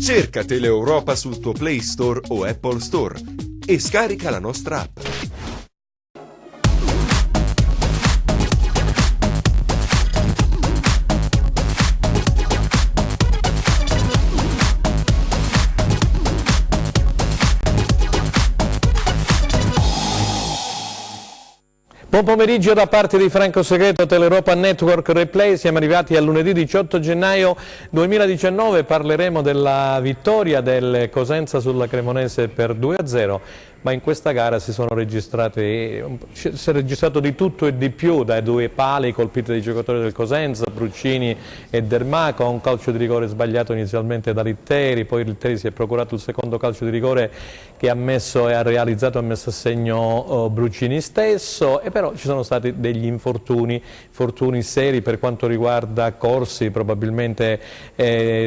Cerca Teleeuropa sul tuo Play Store o Apple Store e scarica la nostra app. Buon pomeriggio da parte di Franco Segreto, Teleeuropa Network Replay. Siamo arrivati a lunedì 18 gennaio 2019, parleremo della vittoria del Cosenza sulla Cremonese per 2-0, ma in questa gara si è registrato di tutto e di più, dai due pali colpiti dai giocatori del Cosenza, Bruccini e Dermaco, un calcio di rigore sbagliato inizialmente da Litteri, poi Litteri si è procurato il secondo calcio di rigore che ha realizzato a segno Bruccini stesso, e però ci sono stati degli infortuni seri per quanto riguarda Corsi, probabilmente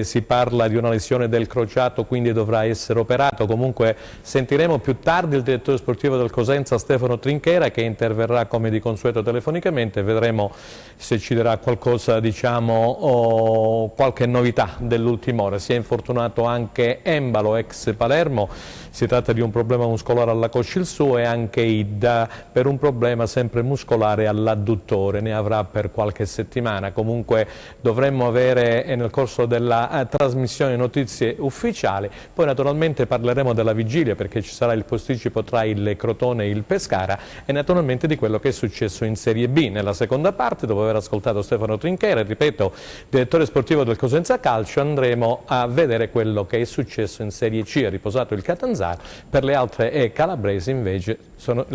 si parla di una lesione del crociato, quindi dovrà essere operato. Comunque sentiremo più tardi il direttore sportivo del Cosenza, Stefano Trinchera, che interverrà come di consueto telefonicamente. Vedremo se ci darà qualcosa, o qualche novità dell'ultima ora. Si è infortunato anche Embalo, ex Palermo, si tratta di un problema muscolare alla coscia il suo, e anche Idda per un problema sempre muscolare all'adduttore, ne avrà per qualche settimana. Comunque dovremmo avere nel corso della trasmissione notizie ufficiali. Poi naturalmente parleremo della vigilia, perché ci sarà il posticipo tra il Crotone e il Pescara, e naturalmente di quello che è successo in Serie B. Nella seconda parte, dopo aver ascoltato Stefano Trinchera, ripeto, direttore sportivo del Cosenza Calcio, andremo a vedere quello che è successo in Serie C. Ha riposato il Catanzaro. Per le altre calabresi invece sono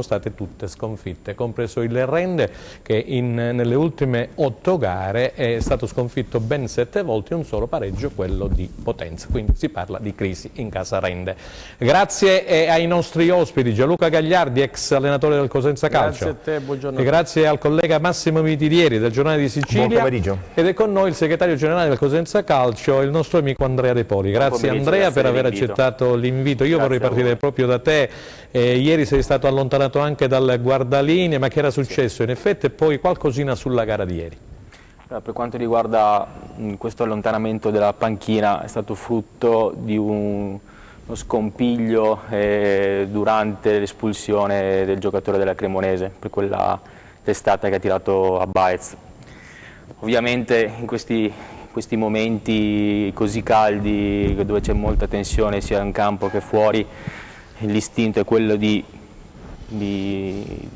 state tutte sconfitte, compreso il Rende, che nelle ultime 8 gare è stato sconfitto ben 7 volte, un solo pareggio, quello di Potenza. Quindi si parla di crisi in casa Rende. Grazie ai nostri ospiti, Gianluca Gagliardi, ex allenatore del Cosenza Calcio. Grazie a te, buongiorno. E grazie al collega Massimo Mitidieri del Giornale di Sicilia. Buon pomeriggio. Ed è con noi il segretario generale del Cosenza Calcio, il nostro amico Andrea De Poli. Grazie Andrea per aver accettato l'invito. Io vorrei partire proprio da te. Ieri sei stato allontanato anche dal guardalinee, ma che era successo in effetti, e poi qualcosina sulla gara di ieri? Per quanto riguarda questo allontanamento della panchina, è stato frutto di uno scompiglio durante l'espulsione del giocatore della Cremonese per quella testata che ha tirato a Baez. Ovviamente in questi momenti così caldi, dove c'è molta tensione sia in campo che fuori, l'istinto è quello di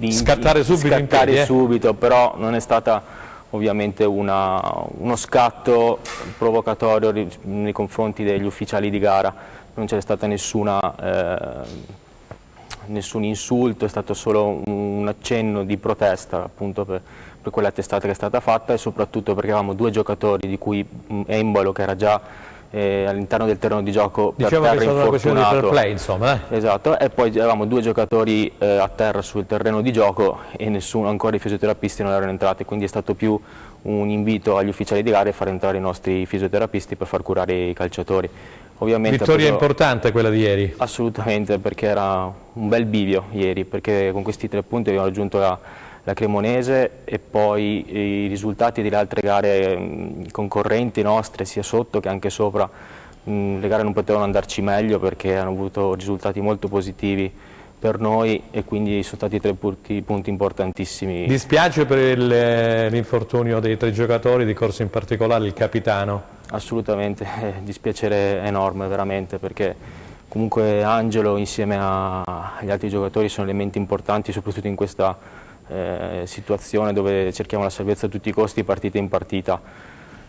scattare subito, però non è stata ovviamente uno scatto provocatorio nei confronti degli ufficiali di gara, non c'è stato nessun insulto, è stato solo un accenno di protesta appunto per quella testata che è stata fatta, e soprattutto perché avevamo 2 giocatori, di cui Embalo, che era già all'interno del terreno di gioco per terra infortunato, play, insomma. Esatto, e poi avevamo 2 giocatori a terra sul terreno di gioco, e ancora i fisioterapisti non erano entrati, quindi è stato più un invito agli ufficiali di gara a far entrare i nostri fisioterapisti per far curare i calciatori. Ovviamente vittoria importante quella di ieri. Assolutamente, perché era un bel bivio ieri, perché con questi 3 punti abbiamo raggiunto la Cremonese, e poi i risultati delle altre gare concorrenti nostre, sia sotto che anche sopra, le gare non potevano andarci meglio, perché hanno avuto risultati molto positivi per noi, e quindi sono stati 3 punti importantissimi. Dispiace per l'infortunio dei 3 giocatori, di Corsi in particolare, il capitano? Assolutamente, dispiacere enorme veramente, perché comunque Angelo insieme agli altri giocatori sono elementi importanti, soprattutto in questa situazione dove cerchiamo la salvezza a tutti i costi, partita in partita.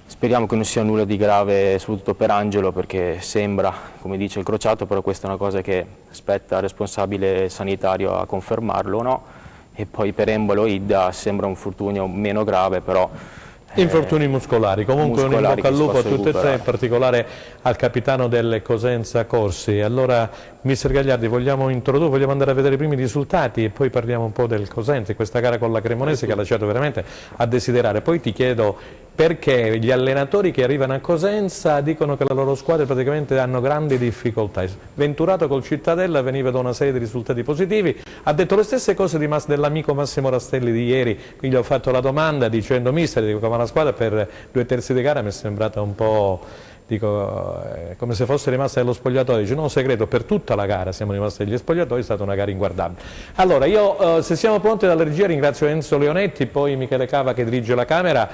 Speriamo che non sia nulla di grave, soprattutto per Angelo, perché sembra, come dice, il crociato, però questa è una cosa che spetta al responsabile sanitario a confermarlo o no. E poi per Embalo Idda sembra un infortunio meno grave, però infortuni muscolari. Comunque un in bocca al lupo a tutte e 3, in particolare al capitano del Cosenza Corsi. Allora, mister Gagliardi, vogliamo andare a vedere i primi risultati e poi parliamo un po' del Cosenza, questa gara con la Cremonese che ha lasciato veramente a desiderare. Poi ti chiedo perché gli allenatori che arrivano a Cosenza dicono che la loro squadra praticamente hanno grandi difficoltà. Venturato col Cittadella veniva da una serie di risultati positivi, ha detto le stesse cose dell'amico Massimo Rastelli di ieri, quindi ho fatto la domanda dicendo mister, dico, ma la squadra per 2 terzi di gara mi è sembrata un po' dico, come se fosse rimasta nello spogliatoio, dice no, segreto, per tutta la gara siamo rimasti negli spogliatoi, è stata una gara inguardabile. Allora, io se siamo pronti dalla regia ringrazio Enzo Leonetti, poi Michele Cava che dirige la Camera,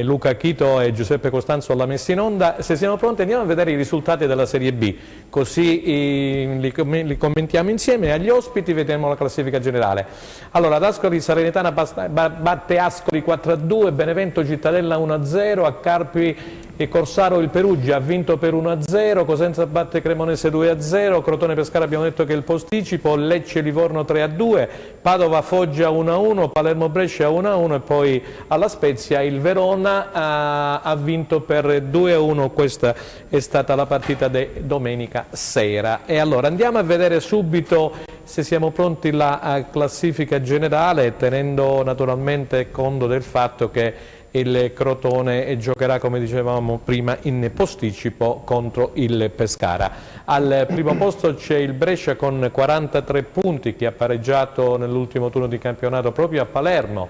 Luca Chito e Giuseppe Costanzo alla messa in onda. Se siamo pronti andiamo a vedere i risultati della Serie B, così li commentiamo insieme, agli ospiti vediamo la classifica generale. Allora, ad Ascoli Salernitana batte Ascoli 4-2, Benevento Cittadella 1-0, a Carpi e Corsaro il Perugia ha vinto per 1-0, Cosenza batte Cremonese 2-0, Crotone Pescara abbiamo detto che è il posticipo, Lecce Livorno 3-2, Padova Foggia 1-1, Palermo Brescia 1-1 e poi alla Spezia il Verona ha vinto per 2-1, questa è stata la partita di domenica sera. E allora andiamo a vedere subito, se siamo pronti, la classifica generale, tenendo naturalmente conto del fatto che il Crotone giocherà, come dicevamo prima, in posticipo contro il Pescara. Al primo posto c'è il Brescia con 43 punti, che ha pareggiato nell'ultimo turno di campionato proprio a Palermo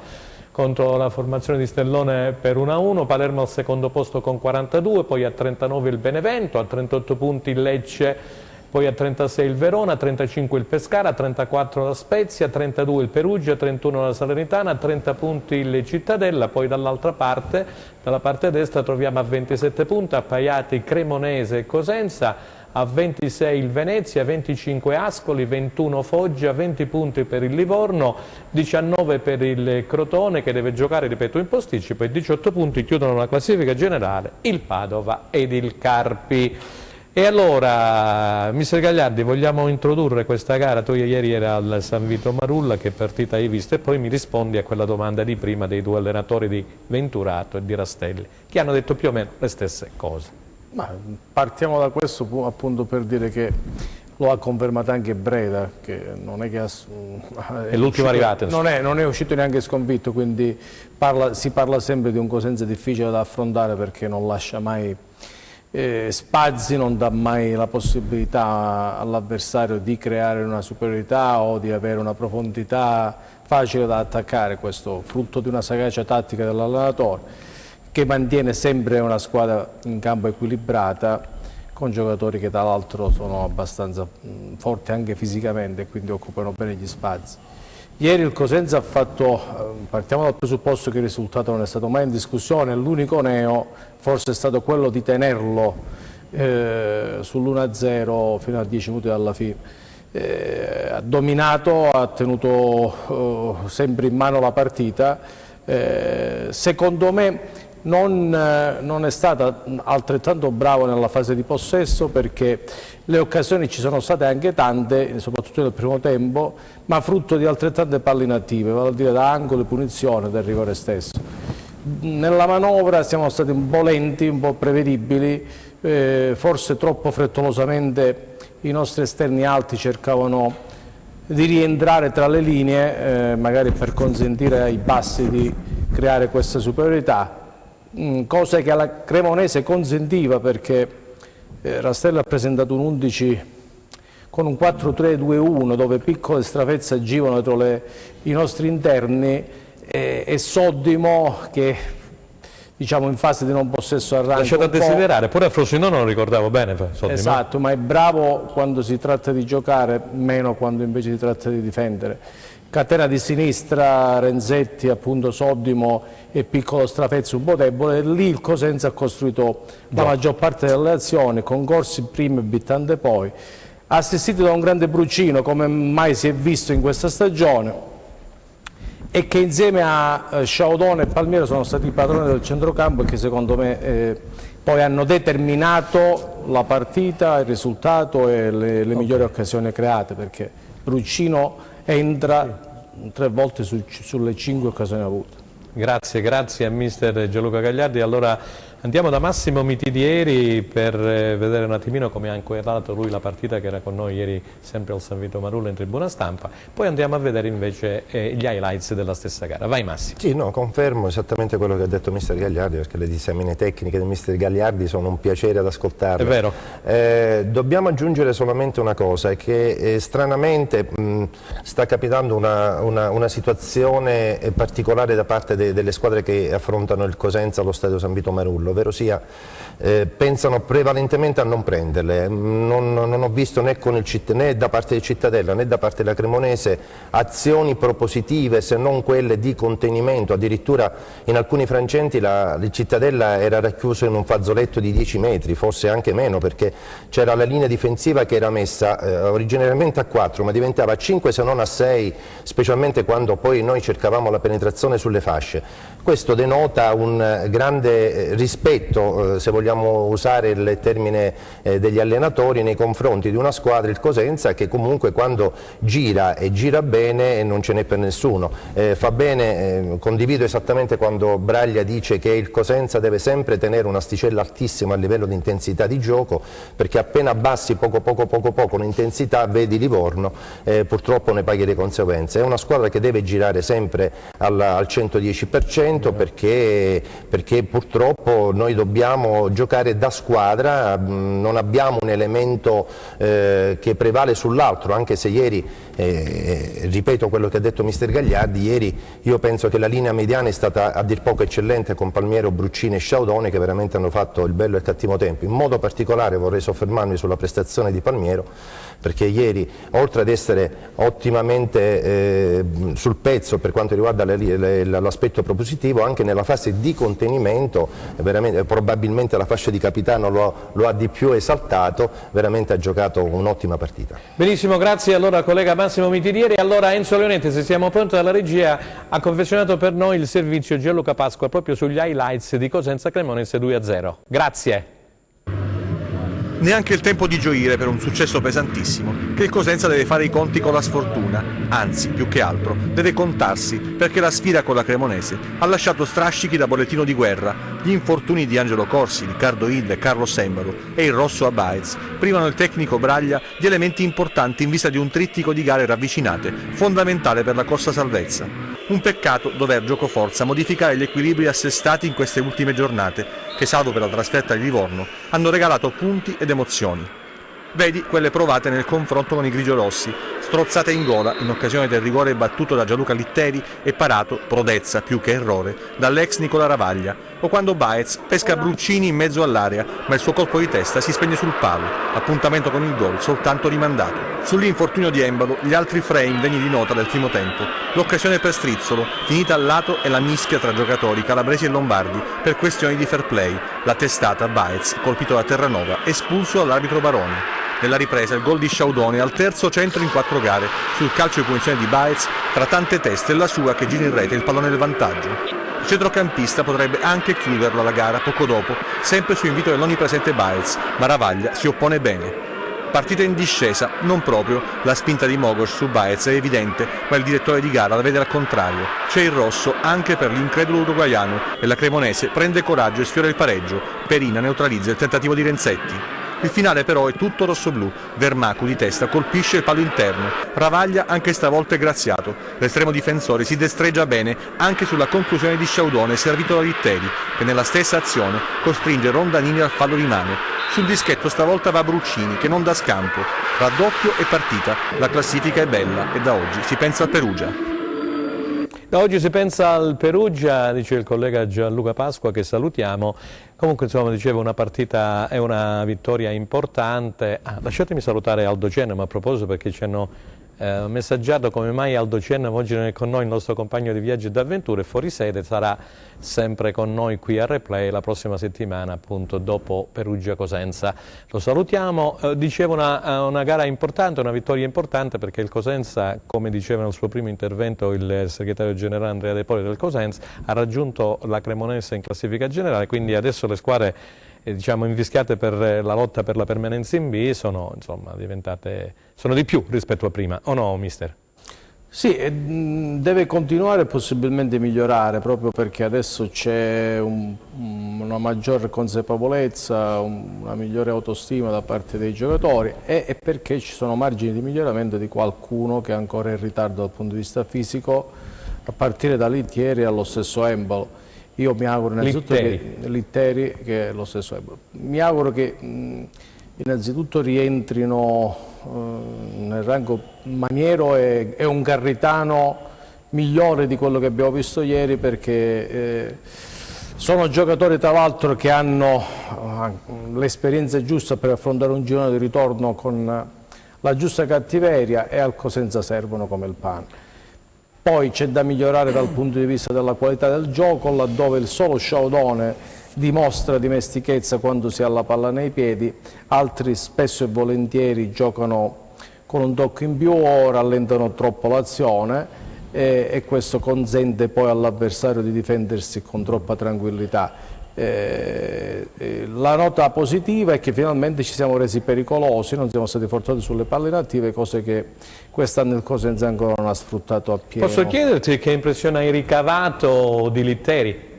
contro la formazione di Stellone per 1-1, Palermo al secondo posto con 42, poi a 39 il Benevento, a 38 punti il Lecce, poi a 36 il Verona, 35 il Pescara, 34 la Spezia, 32 il Perugia, 31 la Salernitana, 30 punti il Cittadella, poi dall'altra parte, dalla parte destra troviamo a 27 punti Appaiati, Cremonese e Cosenza, a 26 il Venezia, 25 Ascoli, 21 Foggia, 20 punti per il Livorno, 19 per il Crotone che deve giocare, ripeto, in posticipo, e 18 punti chiudono la classifica generale il Padova ed il Carpi. E allora, mister Gagliardi, vogliamo introdurre questa gara? Tu ieri eri al San Vito Marulla, che partita hai visto? E poi mi rispondi a quella domanda di prima dei due allenatori di Venturato e di Rastelli, che hanno detto più o meno le stesse cose. Ma partiamo da questo appunto per dire che lo ha confermato anche Breda, che non è che è l'ultimo arrivato. Non è uscito neanche sconfitto, quindi si parla sempre di un Cosenza difficile da affrontare perché non lascia mai spazi, non dà mai la possibilità all'avversario di creare una superiorità o di avere una profondità facile da attaccare. Questo frutto di una sagacia tattica dell'allenatore, che mantiene sempre una squadra in campo equilibrata, con giocatori che tra l'altro sono abbastanza forti anche fisicamente e quindi occupano bene gli spazi. Ieri il Cosenza ha fatto, partiamo dal presupposto che il risultato non è stato mai in discussione, l'unico neo forse è stato quello di tenerlo sull'1-0 fino a 10 minuti dalla fine. Ha dominato, ha tenuto sempre in mano la partita, secondo me non è stata altrettanto bravo nella fase di possesso, perché le occasioni ci sono state anche tante, soprattutto nel primo tempo, ma frutto di altrettante palle inattive, vale a dire da angoli, punizione, del rigore stesso. Nella manovra siamo stati un po' lenti, un po' prevedibili, forse troppo frettolosamente i nostri esterni alti cercavano di rientrare tra le linee, magari per consentire ai bassi di creare questa superiorità. Cosa che alla Cremonese consentiva, perché Rastelli ha presentato un 11 con un 4-3-2-1 dove piccole strafezze agivano dietro i nostri interni, e Soddimo che diciamo in fase di non possesso arranca lasciato a desiderare, pure a Frosinone non lo ricordavo bene Soddimo. Esatto, ma è bravo quando si tratta di giocare, meno quando invece si tratta di difendere. Catena di sinistra, Renzetti, appunto Soddimo e piccolo strafezzo un po' debole, e lì il Cosenza ha costruito la maggior parte delle azioni, con Corsi prima e Bittante poi, assistito da un grande Bruccino come mai si è visto in questa stagione, e che insieme a Sciaudone e Palmiero sono stati i padroni del centrocampo e che secondo me poi hanno determinato la partita, il risultato e le migliori occasioni create, perché Bruccino entra 3 volte sulle 5 occasioni avute. Grazie a mister Gianluca Gagliardi. Allora andiamo da Massimo Mitidieri per vedere un attimino come ha inquadrato lui la partita, che era con noi ieri sempre al San Vito Marulla in tribuna stampa, poi andiamo a vedere invece gli highlights della stessa gara. Vai Massimo. Sì, no, confermo esattamente quello che ha detto mister Gagliardi, perché le disamine tecniche del mister Gagliardi sono un piacere ad ascoltarle. È vero. Dobbiamo aggiungere solamente una cosa, è che stranamente sta capitando una situazione particolare da parte delle squadre che affrontano il Cosenza allo stadio San Vito Marullo, ovvero sia pensano prevalentemente a non prenderle. Non ho visto né da parte del Cittadella né da parte della Cremonese azioni propositive, se non quelle di contenimento. Addirittura in alcuni frangenti il Cittadella era racchiuso in un fazzoletto di 10 metri, forse anche meno, perché c'era la linea difensiva che era messa originariamente a 4 ma diventava a 5 se non a 6, specialmente quando poi noi cercavamo la penetrazione sulle fasce. Questo denota un grande rispetto, se vogliamo usare il termine degli allenatori, nei confronti di una squadra, il Cosenza, che comunque quando gira e gira bene non ce n'è per nessuno. Fa bene, condivido esattamente quando Braglia dice che il Cosenza deve sempre tenere un'asticella altissima a livello di intensità di gioco, perché appena abbassi poco l'intensità, vedi Livorno, purtroppo ne paghi le conseguenze. È una squadra che deve girare sempre al 110%, perché purtroppo noi dobbiamo giocare da squadra, non abbiamo un elemento che prevale sull'altro, anche se ieri, ripeto quello che ha detto mister Gagliardi, ieri io penso che la linea mediana è stata a dir poco eccellente, con Palmiero, Bruccini e Sciaudone, che veramente hanno fatto il bello e il cattivo tempo. In modo particolare vorrei soffermarmi sulla prestazione di Palmiero, perché ieri, oltre ad essere ottimamente sul pezzo per quanto riguarda l'aspetto propositivo, anche nella fase di contenimento, veramente, probabilmente la fascia di capitano lo ha di più esaltato, veramente ha giocato un'ottima partita. Benissimo, grazie allora collega Massimo Mitilieri. Allora Enzo Leonetti, se siamo pronti dalla regia, ha confezionato per noi il servizio Gianluca Pasqua proprio sugli highlights di Cosenza Cremonese 2-0. Grazie. Neanche il tempo di gioire per un successo pesantissimo, che il Cosenza deve fare i conti con la sfortuna, anzi, più che altro, deve contarsi, perché la sfida con la Cremonese ha lasciato strascichi da bollettino di guerra. Gli infortuni di Angelo Corsi, Riccardo Hill e Carlo Sembalo e il rosso a Baez privano il tecnico Braglia di elementi importanti in vista di un trittico di gare ravvicinate, fondamentale per la corsa salvezza. Un peccato dover giocoforza modificare gli equilibri assestati in queste ultime giornate, che salvo per la trasferta di Livorno hanno regalato punti ed emozioni. Vedi quelle provate nel confronto con i grigiorossi, strozzate in gola in occasione del rigore battuto da Gianluca Litteri e parato, prodezza più che errore, dall'ex Nicola Ravaglia, o quando Baez pesca Bruccini in mezzo all'area, ma il suo colpo di testa si spegne sul palo, appuntamento con il gol soltanto rimandato. Sull'infortunio di Embalo, gli altri frame degni di nota del primo tempo, l'occasione per Strizzolo, finita al lato, e la mischia tra giocatori calabresi e lombardi per questioni di fair play, la testata Baez, colpito da Terranova, espulso dall'arbitro Baroni. Nella ripresa il gol di Sciaudone al terzo centro in 4 gare, sul calcio di punizione di Baez, tra tante teste la sua che gira in rete il pallone del vantaggio. Il centrocampista potrebbe anche chiuderla la gara poco dopo, sempre su invito dell'onnipresente Baez, ma Ravaglia si oppone bene. Partita in discesa, non proprio, la spinta di Mogos su Baez è evidente, ma il direttore di gara la vede al contrario. C'è il rosso anche per l'incredulo uruguaiano e la Cremonese prende coraggio e sfiora il pareggio. Perina neutralizza il tentativo di Renzetti. Il finale però è tutto rossoblù, Vermacu di testa colpisce il palo interno, Ravaglia anche stavolta è graziato, l'estremo difensore si destreggia bene anche sulla conclusione di Sciaudone servito da Litteri, che nella stessa azione costringe Rondanini al fallo di mano. Sul dischetto stavolta va Bruccini che non dà scampo, raddoppio e partita, la classifica è bella e da oggi si pensa al Perugia. Da oggi si pensa al Perugia, dice il collega Gianluca Pasqua, che salutiamo. Comunque, insomma, dicevo, una partita e una vittoria importante. Lasciatemi salutare Aldo Cenno, ma a proposito, perché ci hanno messaggiato come mai Aldo Cenno oggi non è con noi, il nostro compagno di viaggi e d'avventure, fuori sede, sarà sempre con noi qui a Replay la prossima settimana, appunto dopo Perugia-Cosenza. Lo salutiamo. Dicevo, una gara importante, una vittoria importante, perché il Cosenza, come diceva nel suo primo intervento il segretario generale Andrea De Poli del Cosenza, ha raggiunto la Cremonese in classifica generale, quindi adesso le squadre diciamo invischiate per la lotta per la permanenza in B sono, insomma, sono di più rispetto a prima, o no, mister? Sì, deve continuare e possibilmente migliorare, proprio perché adesso c'è una maggior consapevolezza, una migliore autostima da parte dei giocatori, e perché ci sono margini di miglioramento di qualcuno che è ancora in ritardo dal punto di vista fisico, a partire da Litteri allo stesso Embalo. Io mi auguro innanzitutto Litteri, che è lo stesso Embalo. Mi auguro che innanzitutto rientrino nel rango Maniero e un Garritano migliore di quello che abbiamo visto ieri, perché Sono giocatori tra l'altro che hanno l'esperienza giusta per affrontare un girone di ritorno con la giusta cattiveria, e al Cosenza servono come il pane. Poi c'è da migliorare dal punto di vista della qualità del gioco, laddove il solo Sciaudone dimostra dimestichezza quando si ha la palla nei piedi, altri spesso e volentieri giocano con un tocco in più o rallentano troppo l'azione, e questo consente poi all'avversario di difendersi con troppa tranquillità. La nota positiva è che finalmente ci siamo resi pericolosi, non siamo stati forzati sulle palle inattive, cose che quest'anno il Cosenza ancora non ha sfruttato appieno. Posso chiederti che impressione hai ricavato di Litteri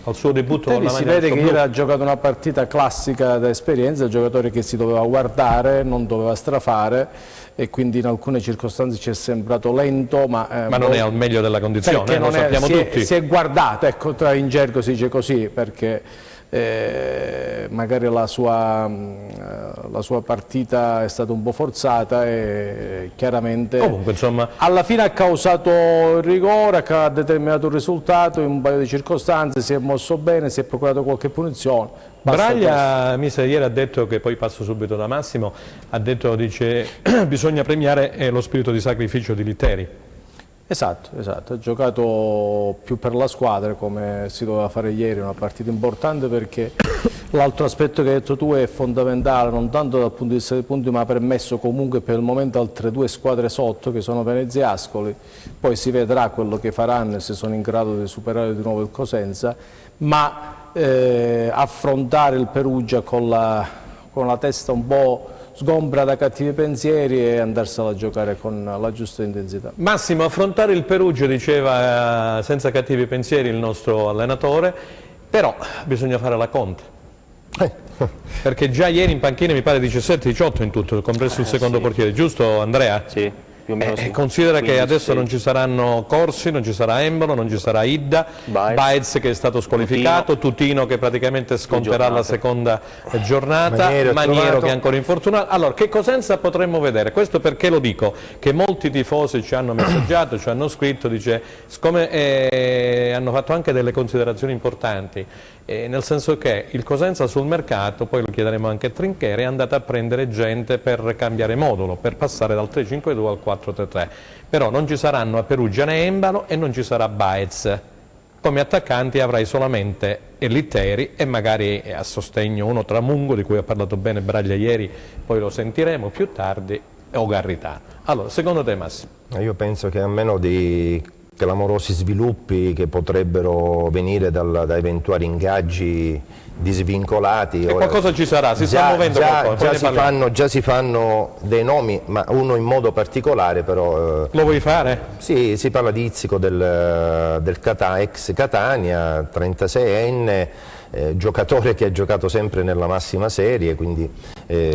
al suo debutto con la maglia? Si vede che ieri ha giocato una partita classica da esperienza, un giocatore che si doveva guardare, non doveva strafare, e quindi in alcune circostanze ci è sembrato lento, ma non è al meglio della condizione, lo sappiamo tutti. Si è guardato, ecco, in gergo si dice così, perché magari la sua partita è stata un po' forzata e chiaramente comunque, insomma, alla fine ha causato il rigore, ha determinato il risultato in un paio di circostanze, si è mosso bene, si è procurato qualche punizione. Braglia, ieri ha detto, che poi passo subito da Massimo, ha detto, dice, bisogna premiare lo spirito di sacrificio di Litteri. Esatto, ha giocato più per la squadra, come si doveva fare ieri, una partita importante, perché l'altro aspetto che hai detto tu è fondamentale, non tanto dal punto di vista dei punti, ma ha permesso comunque per il momento altre due squadre sotto, che sono Venezia e Ascoli, poi si vedrà quello che faranno, se sono in grado di superare di nuovo il Cosenza, ma affrontare il Perugia con la testa un po' sgombra da cattivi pensieri e andarsela a giocare con la giusta intensità. Massimo, affrontare il Perugia, diceva senza cattivi pensieri il nostro allenatore, però bisogna fare la conta. Perché già ieri in panchina mi pare 17-18 in tutto, compreso il secondo portiere, giusto Andrea? Sì. Più o meno sì. Considera che adesso non ci saranno Corsi, non ci sarà Embolo, non ci sarà Idda, Baez che è stato squalificato, Tutino che praticamente sconterà la seconda giornata, Maniero che è ancora infortunato. Allora, che Cosenza potremmo vedere? Questo perché lo dico? Che molti tifosi ci hanno messaggiato, ci hanno scritto, dice, siccome hanno fatto anche delle considerazioni importanti, nel senso che il Cosenza sul mercato, poi lo chiederemo anche a Trincheri, è andato a prendere gente per cambiare modulo, per passare dal 3-5-2 al 4-3-3, però non ci saranno a Perugia né Embalo e non ci sarà Baez. Come attaccanti avrai solamente Litteri e magari a sostegno uno tra Mungo, di cui ha parlato bene Braglia ieri, poi lo sentiremo più tardi, o Garritano. Allora, secondo te Massimo? Io penso che a meno di clamorosi sviluppi che potrebbero venire da eventuali ingaggi disvincolati. E qualcosa ci sarà, si sta muovendo qualcosa. Già si fanno dei nomi, ma uno in modo particolare però. Lo vuoi fare? Sì, si parla di Izzico del ex Catania, 36enne, giocatore che ha giocato sempre nella massima serie, quindi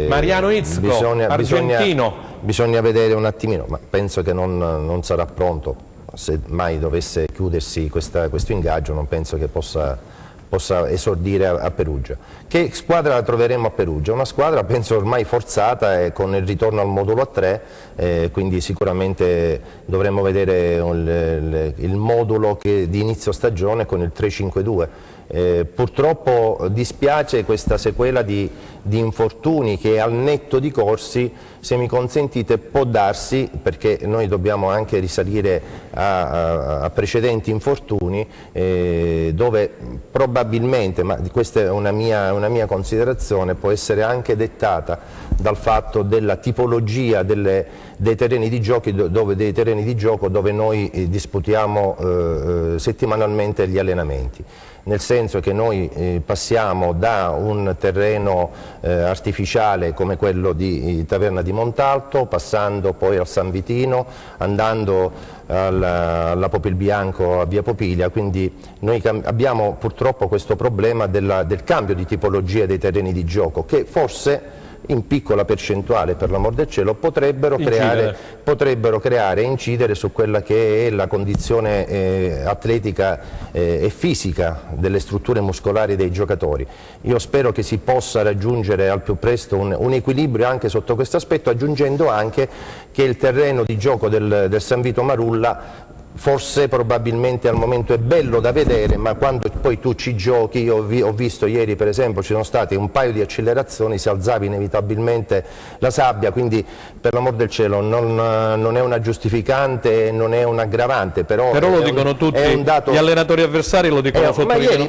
Mariano Izzico, argentino. Bisogna vedere un attimino, ma penso che non sarà pronto. Se mai dovesse chiudersi questo ingaggio, non penso che possa esordire a Perugia. Che squadra la troveremo a Perugia? Una squadra penso ormai forzata e con il ritorno al modulo a 3, quindi sicuramente dovremmo vedere il modulo di inizio stagione con il 3-5-2. Purtroppo dispiace questa sequela di infortuni che al netto di Corsi, se mi consentite, può darsi, perché noi dobbiamo anche risalire a precedenti infortuni dove probabilmente, ma questa è una mia considerazione, può essere anche dettata dal fatto della tipologia dei terreni di gioco dove noi disputiamo settimanalmente gli allenamenti. Nel senso che noi passiamo da un terreno artificiale come quello di Taverna di Montalto, passando poi al San Vitino, andando alla Popilbianco a Via Popilia, quindi noi abbiamo purtroppo questo problema del cambio di tipologia dei terreni di gioco, che forse in piccola percentuale, per l'amor del cielo, potrebbero creare e incidere su quella che è la condizione atletica e fisica delle strutture muscolari dei giocatori. Io spero che si possa raggiungere al più presto un equilibrio anche sotto questo aspetto, aggiungendo anche che il terreno di gioco del San Vito Marulla forse probabilmente al momento è bello da vedere, ma quando poi tu ci giochi, io ho visto ieri per esempio, ci sono state un paio di accelerazioni, si alzava inevitabilmente la sabbia, quindi per l'amor del cielo non è una giustificante, non è un aggravante, però lo dicono tutti, gli allenatori avversari lo dicono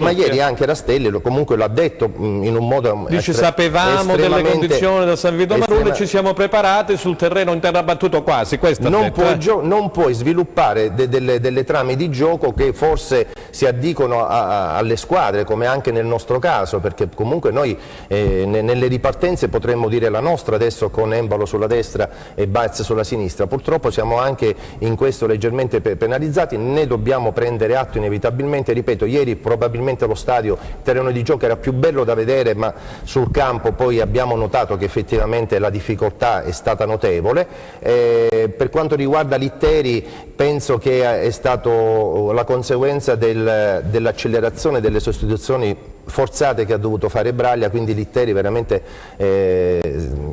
ma ieri anche Rastelli comunque l'ha detto in un modo dice sapevamo delle condizioni da San Vito Marullo e ci siamo preparati sul terreno in terra battuto quasi, questo non puoi sviluppare delle trame di gioco che forse si addicono alle squadre, come anche nel nostro caso, perché comunque noi nelle ripartenze potremmo dire la nostra adesso con Embalo sulla destra e Baez sulla sinistra, purtroppo siamo anche in questo leggermente penalizzati, ne dobbiamo prendere atto inevitabilmente. Ripeto, ieri probabilmente lo stadio, il terreno di gioco era più bello da vedere, ma sul campo poi abbiamo notato che effettivamente la difficoltà è stata notevole. Per quanto riguarda Litteri, penso che è stato la conseguenza dell'accelerazione delle sostituzioni forzate che ha dovuto fare Braglia, quindi Litteri veramente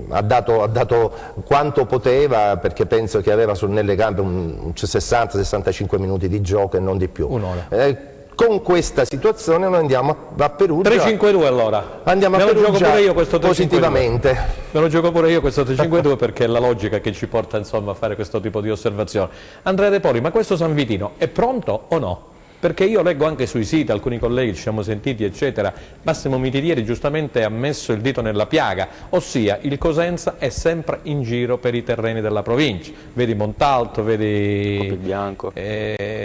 ha dato quanto poteva, perché penso che aveva nelle gambe 60-65 minuti di gioco e non di più. Un'ora. Con questa situazione noi andiamo a Perugia. 3-5-2 allora. Andiamo a Perugia positivamente. Me lo gioco pure io questo 3-5-2 perché è la logica che ci porta insomma a fare questo tipo di osservazione. Andrea De Poli, ma questo San Vitino è pronto o no? Perché io leggo anche sui siti, alcuni colleghi ci siamo sentiti eccetera, Massimo Mitidieri giustamente ha messo il dito nella piaga, ossia il Cosenza è sempre in giro per i terreni della provincia, vedi Montalto, vedi Popilbianco,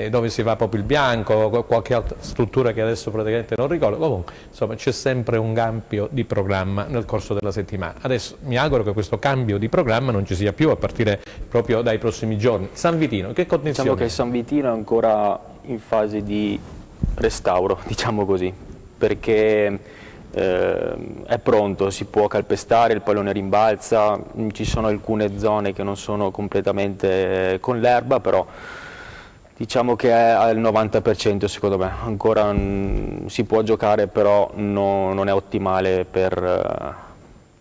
dove si va Popilbianco, qualche altra struttura che adesso praticamente non ricordo, comunque insomma c'è sempre un cambio di programma nel corso della settimana. Adesso mi auguro che questo cambio di programma non ci sia più a partire proprio dai prossimi giorni. San Vitino, che condizioni? Diciamo che San Vitino è ancora in fase di restauro, diciamo così, perché è pronto, si può calpestare, il pallone rimbalza, ci sono alcune zone che non sono completamente con l'erba, però diciamo che è al 90% secondo me, ancora si può giocare, però non è ottimale per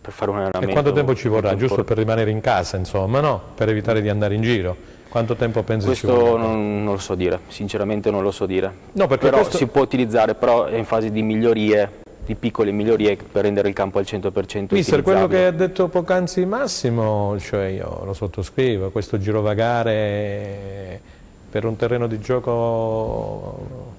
fare un allenamento. E quanto tempo ci vorrà, giusto per rimanere in casa, insomma, no? Per evitare di andare in giro? Quanto tempo pensi ci vorrà? Questo non lo so dire, sinceramente non lo so dire. No, perché però questo... si può utilizzare, però è in fase di migliorie, di piccole migliorie per rendere il campo al 100%. Mister, quello che ha detto poc'anzi Massimo, cioè io lo sottoscrivo, questo girovagare per un terreno di gioco...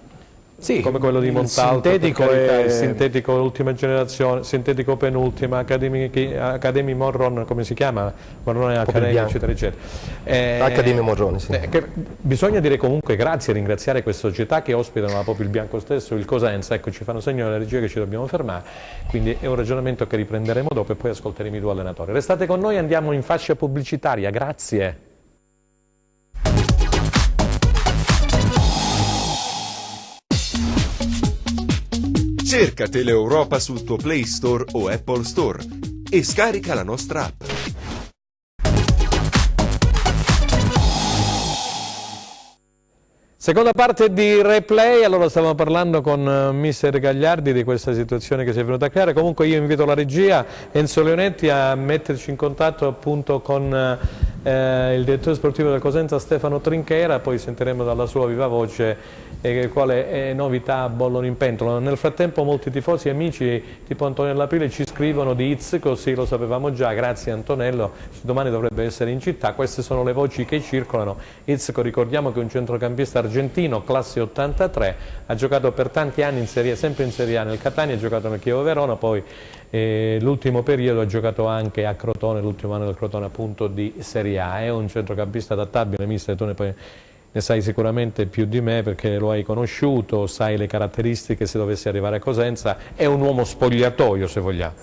Sì, come quello di Montalto, il sintetico ultima generazione, sintetico penultima, Academy Morron, come si chiama? Morrone Academy, eccetera, eccetera. Academy Morrone, sì. Bisogna dire comunque grazie e ringraziare queste società che ospitano la Popilbianco stesso, il Cosenza, ecco ci fanno segno alla regia che ci dobbiamo fermare, quindi è un ragionamento che riprenderemo dopo e poi ascolteremo i due allenatori. Restate con noi, andiamo in fascia pubblicitaria, grazie. Cerca Teleeuropa sul tuo Play Store o Apple Store e scarica la nostra app. Seconda parte di Replay, allora stavamo parlando con mister Gagliardi di questa situazione che si è venuta a creare, comunque io invito la regia, Enzo Leonetti, a metterci in contatto appunto con il direttore sportivo del Cosenza Stefano Trinchera, poi sentiremo dalla sua viva voce quale novità bollono in pentola. Nel frattempo molti tifosi e amici tipo Antonello Aprile ci scrivono di Izzico, sì lo sapevamo già, grazie Antonello, domani dovrebbe essere in città, queste sono le voci che circolano. Izzico, ricordiamo che è un centrocampista argentino, classe 83, ha giocato per tanti anni in Serie A, sempre in Serie A nel Catania, ha giocato nel Chievo Verona, poi l'ultimo periodo ha giocato anche a Crotone, l'ultimo anno del Crotone appunto di Serie A, è un centrocampista adattabile, mister, tu ne sai sicuramente più di me perché lo hai conosciuto, sai le caratteristiche se dovessi arrivare a Cosenza, è un uomo spogliatoio se vogliamo.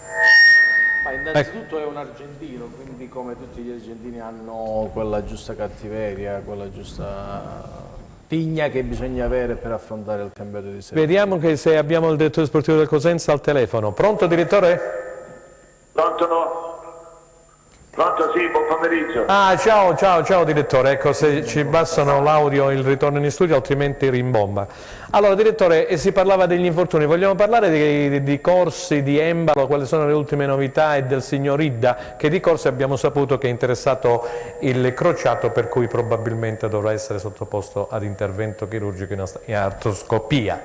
Ma innanzitutto è un argentino, quindi come tutti gli argentini hanno quella giusta cattiveria, quella giusta tigna che bisogna avere per affrontare il campionato di Serie A. Vediamo che se abbiamo il direttore sportivo del Cosenza al telefono. Pronto direttore? Pronto no? Pronto? Sì, buon pomeriggio. Ah, ciao direttore, ecco, se ci bastano l'audio e il ritorno in studio, altrimenti rimbomba. Allora direttore, si parlava degli infortuni, vogliamo parlare di corsi, di Embalo, quali sono le ultime novità, e del signor Idda, che di corsi abbiamo saputo che è interessato il crociato, per cui probabilmente dovrà essere sottoposto ad intervento chirurgico in artroscopia.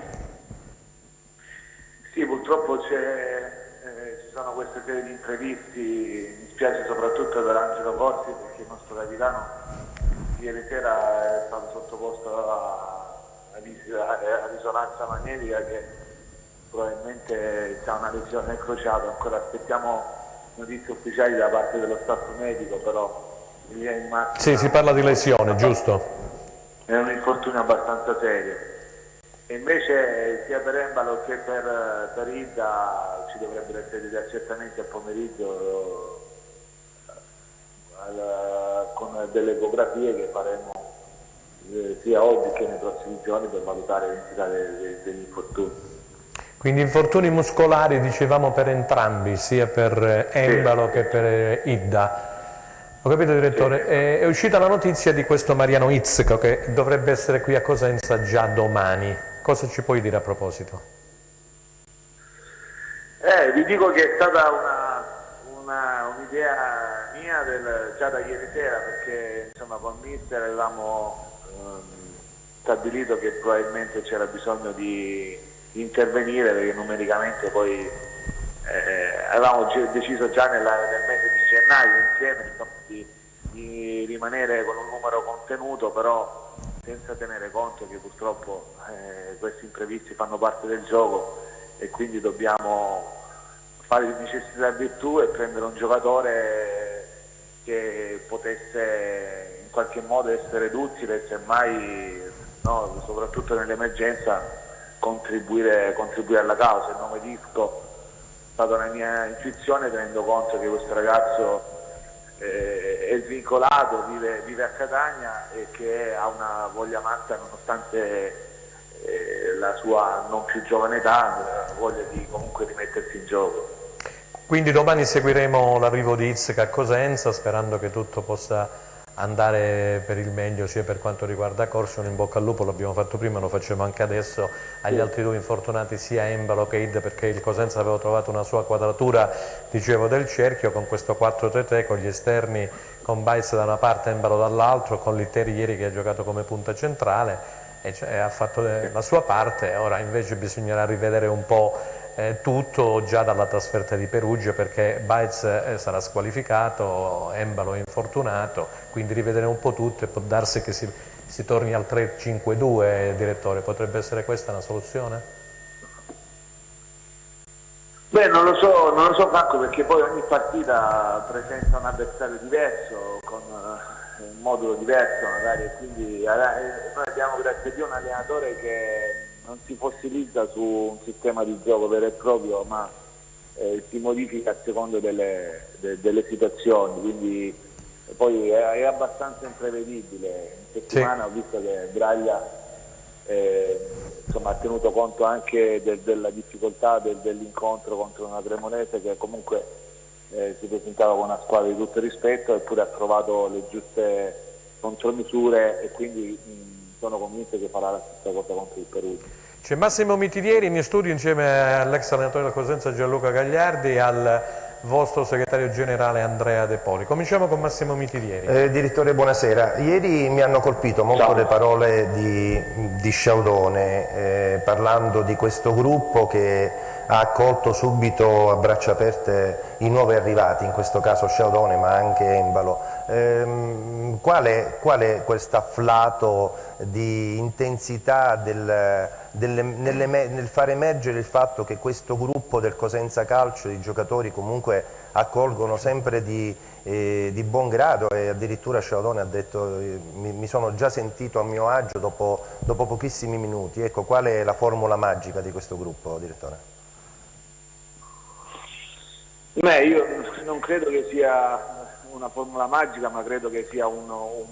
Sì, purtroppo ci sono queste serie di imprevisti, mi spiace soprattutto per Angelo Corsi perché il nostro capitano ieri sera è stato sottoposto a risonanza magnetica che probabilmente ha una lesione al crociato, ancora aspettiamo notizie ufficiali da parte dello staff medico, però in linea di massima Sì, si parla di lesione, giusto? è un infortunio abbastanza serio. E invece sia per Embalo che per Idda ci dovrebbero essere degli accertamenti al pomeriggio con delle ecografie che faremo sia oggi che nei prossimi giorni per valutare l'entità degli infortuni. Quindi infortuni muscolari dicevamo per entrambi, sia per Embalo che per Idda. Ho capito direttore, Sì. È uscita la notizia di questo Mariano Izzo che dovrebbe essere qui a Cosenza già domani. Cosa ci puoi dire a proposito? Vi dico che è stata un'idea mia già da ieri sera, perché insomma con Mister avevamo stabilito che probabilmente c'era bisogno di intervenire, perché numericamente poi avevamo deciso già nel mese di gennaio insieme insomma, di rimanere con un numero contenuto, però senza tenere conto che purtroppo questi imprevisti fanno parte del gioco e quindi dobbiamo fare di necessità virtù e prendere un giocatore che potesse in qualche modo essere d'utile e semmai, no, soprattutto nell'emergenza, contribuire alla causa. Il nome Disco è stata una mia intuizione, tenendo conto che questo ragazzo è svincolato, vive a Catania e che ha una voglia matta, nonostante la sua non più giovane età, voglia di comunque rimettersi in gioco. Quindi domani seguiremo l'arrivo di Izzo a Cosenza, sperando che tutto possa andare per il meglio sia per quanto riguarda Corsi. Un in bocca al lupo, l'abbiamo fatto prima, lo facciamo anche adesso agli altri due infortunati, sia Embalo che Idda, perché il Cosenza aveva trovato una sua quadratura, dicevo, del cerchio con questo 4-3-3 con gli esterni, con Baez da una parte e Embalo dall'altro, con Litteri ieri che ha giocato come punta centrale e cioè, ha fatto la sua parte. Ora invece bisognerà rivedere un po' tutto già dalla trasferta di Perugia, perché Baez sarà squalificato, Embalo è infortunato, quindi rivedere un po' tutto e può darsi che si torni al 3-5-2, direttore. Potrebbe essere questa una soluzione? Beh, non lo so Franco, perché poi ogni partita presenta un avversario diverso, con un modulo diverso magari, e quindi noi abbiamo, grazie a Dio, un allenatore che non si fossilizza su un sistema di gioco vero e proprio, ma si modifica a secondo delle situazioni, quindi poi è abbastanza imprevedibile. In settimana ho visto che Braglia insomma, ha tenuto conto anche della difficoltà dell'incontro contro una Cremonese che comunque si presentava con una squadra di tutto rispetto, eppure ha trovato le giuste contromisure e quindi sono convinto che farà la stessa cosa contro il Perugia. C'è Massimo Mitidieri in studio insieme all'ex allenatore del Cosenza Gianluca Gagliardi e al vostro segretario generale Andrea De Poli. Cominciamo con Massimo Mitidieri. Direttore, buonasera. Ieri mi hanno colpito molto le parole di Sciaudone, parlando di questo gruppo che ha accolto subito a braccia aperte i nuovi arrivati, in questo caso Sciaudone ma anche Embalo. Qual è questo afflato di intensità nel far emergere il fatto che questo gruppo del Cosenza Calcio, di giocatori comunque accolgono sempre di buon grado, e addirittura Sciaudone ha detto mi sono già sentito a mio agio dopo pochissimi minuti. Ecco, qual è la formula magica di questo gruppo, direttore? Beh, io non credo che sia una formula magica, ma credo che sia un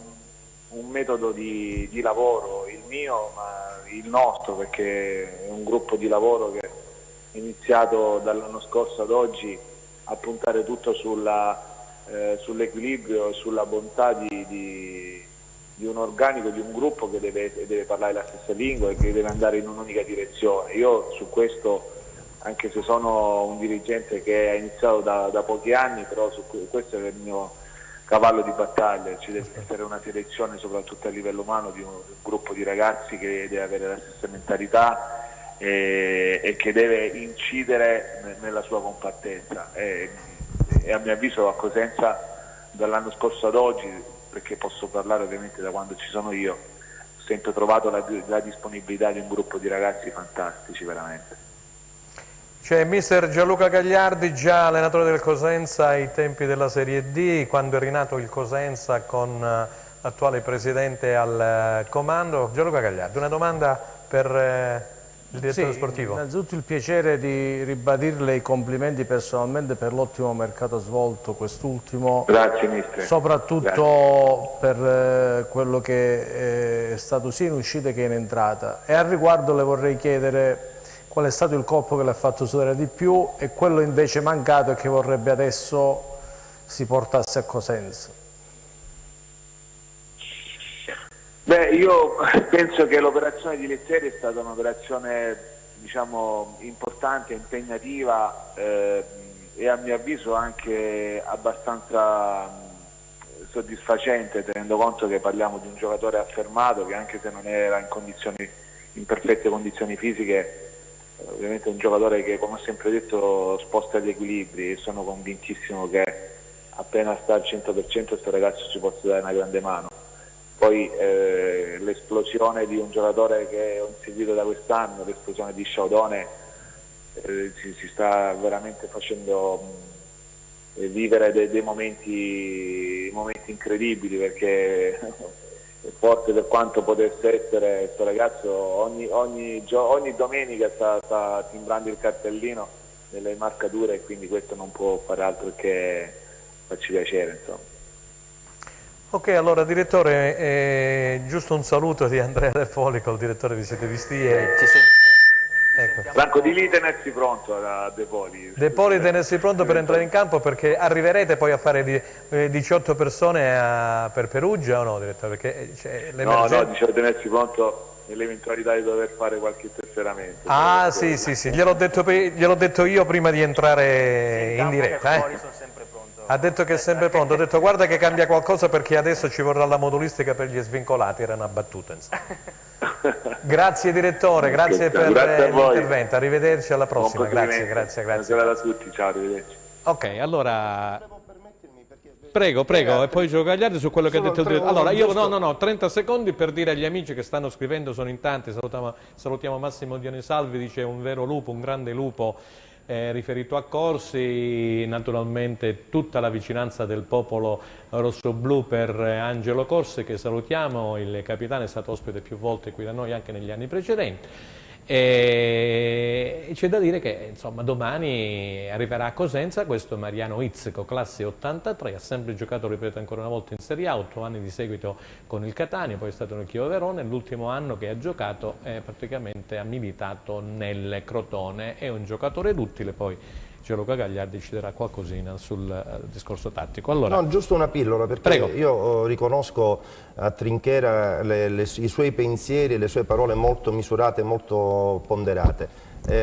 metodo di lavoro, il mio, ma il nostro, perché è un gruppo di lavoro che è iniziato dall'anno scorso ad oggi a puntare tutto sulla sull'equilibrio e sulla bontà di un organico, di un gruppo che deve parlare la stessa lingua e che deve andare in un'unica direzione. Io su questo, anche se sono un dirigente che ha iniziato da pochi anni, però questo è il mio cavallo di battaglia. Ci deve essere una selezione soprattutto a livello umano di un gruppo di ragazzi che deve avere la stessa mentalità e che deve incidere nella sua compattezza e a mio avviso a Cosenza dall'anno scorso ad oggi, perché posso parlare ovviamente da quando ci sono io, ho sempre trovato la disponibilità di un gruppo di ragazzi fantastici veramente. C'è mister Gianluca Gagliardi, già allenatore del Cosenza ai tempi della Serie D, quando è rinato il Cosenza con l'attuale presidente al comando. Gianluca Gagliardi, una domanda per il direttore sportivo. Innanzitutto il piacere di ribadirle i complimenti personalmente per l'ottimo mercato svolto quest'ultimo. Grazie mister. Soprattutto per quello che è stato sia in uscita che in entrata. E al riguardo le vorrei chiedere qual è stato il colpo che le ha fatto sudare di più e quello invece mancato e che vorrebbe adesso si portasse a Cosenza. Beh, io penso che l'operazione di Lettieri è stata un'operazione, diciamo, importante, impegnativa e a mio avviso anche abbastanza soddisfacente, tenendo conto che parliamo di un giocatore affermato che, anche se non era in perfette condizioni fisiche, ovviamente è un giocatore che, come ho sempre detto, sposta gli equilibri, e sono convintissimo che appena sta al 100% questo ragazzo ci possa dare una grande mano. Poi l'esplosione di un giocatore che ho inseguito da quest'anno, l'esplosione di Sciaudone, si sta veramente facendo vivere dei momenti incredibili, perché è forte per quanto potesse essere questo ragazzo. Ogni domenica sta timbrando il cartellino nelle marcature, e quindi questo non può fare altro che farci piacere, insomma. Ok, allora direttore, giusto un saluto di Andrea De Poli, il direttore vi siete visti ieri. Ecco. Franco, di lì tenersi pronto a De Poli. De Poli tenersi pronto per entrare in campo, perché arriverete poi a fare 18 persone per Perugia o no, direttore? Perché no, dicevo tenersi pronto nell'eventualità di dover fare qualche tesseramento. Ah, sì, gliel'ho detto io prima di entrare in diretta. Ha detto che è sempre pronto, ha detto guarda che cambia qualcosa perché adesso ci vorrà la modulistica per gli svincolati, era una battuta insomma. Grazie direttore, grazie per l'intervento, arrivederci alla prossima, grazie. Buonasera a tutti, ciao, arrivederci. Ok, allora prego, e poi Gio Gagliardi su quello che ha detto il direttore. Allora io 30 secondi per dire agli amici che stanno scrivendo, sono in tanti, salutiamo Massimo Dionisalvi, dice un vero lupo, un grande lupo. Riferito a Corsi, naturalmente tutta la vicinanza del popolo rossoblu per Angelo Corsi, che salutiamo, il capitano è stato ospite più volte qui da noi anche negli anni precedenti, e c'è da dire che insomma domani arriverà a Cosenza questo Mariano Izzico, classe 83, ha sempre giocato, ripeto ancora una volta, in Serie A, 8 anni di seguito con il Catania, poi è stato nel Chievo Verona, l'ultimo anno che ha giocato praticamente ha militato nel Crotone, è un giocatore duttile. Poi Gianluca Gagliardi ci darà qualcosina sul discorso tattico. Allora, no, giusto una pillola, perché prego. Io riconosco a Trinchera i suoi pensieri e le sue parole molto misurate, molto ponderate.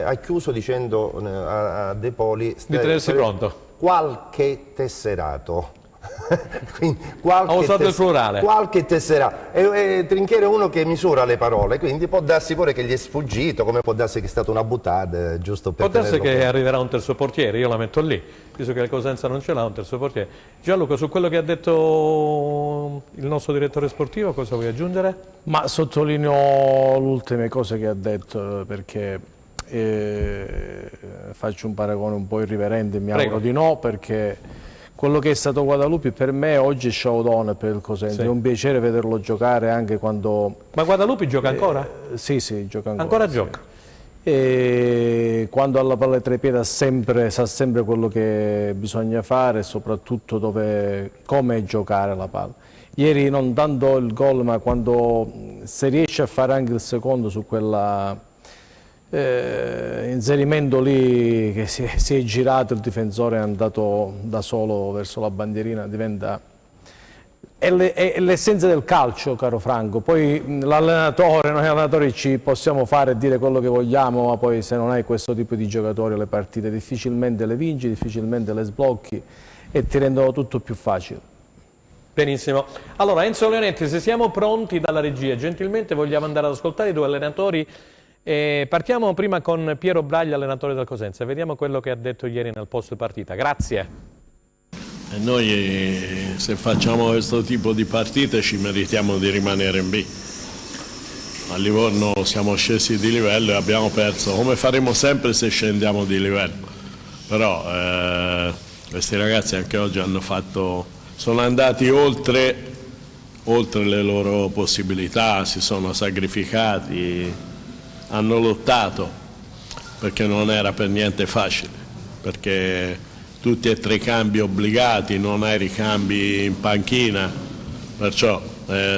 Ha chiuso dicendo a De Poli di tenersi pronto qualche tesserato. Quindi, ha usato il plurale. Qualche tesserato. Trinchera è uno che misura le parole, quindi può darsi pure che gli è sfuggito, come può darsi che è stata una buttata, giusto per può darsi che arriverà un terzo portiere, io la metto lì, visto che il Cosenza non ce l'ha un terzo portiere. Gianluca, su quello che ha detto il nostro direttore sportivo cosa vuoi aggiungere? Ma sottolineo le ultime cose che ha detto, perché faccio un paragone un po' irriverente, mi auguro di no, perché quello che è stato Guadalupi per me oggi è Sciaudone per il Cosenza, è un piacere vederlo giocare anche quando... Ma Guadalupi gioca ancora? Sì, gioca ancora. Ancora gioca? E quando ha la palla tra i piedi sa sempre quello che bisogna fare e soprattutto come giocare la palla. Ieri non tanto il gol, ma quando se riesce a fare anche il secondo su quella inserimento lì che si è girato, il difensore è andato da solo verso la bandierina, diventa... È l'essenza del calcio, caro Franco. Poi l'allenatore, noi allenatori ci possiamo fare e dire quello che vogliamo, ma poi se non hai questo tipo di giocatori le partite difficilmente le vinci, difficilmente le sblocchi e ti rendono tutto più facile. Benissimo. Allora Enzo Leonetti, se siamo pronti dalla regia, gentilmente vogliamo andare ad ascoltare i due allenatori. Partiamo prima con Piero Braglia, allenatore del Cosenza. Vediamo quello che ha detto ieri nel post partita. Grazie. E noi se facciamo questo tipo di partite ci meritiamo di rimanere in B. A Livorno siamo scesi di livello e abbiamo perso, come faremo sempre se scendiamo di livello. Però questi ragazzi anche oggi sono andati oltre le loro possibilità, si sono sacrificati, hanno lottato, perché non era per niente facile, perché tutti e tre i cambi obbligati, non hai ricambi in panchina, perciò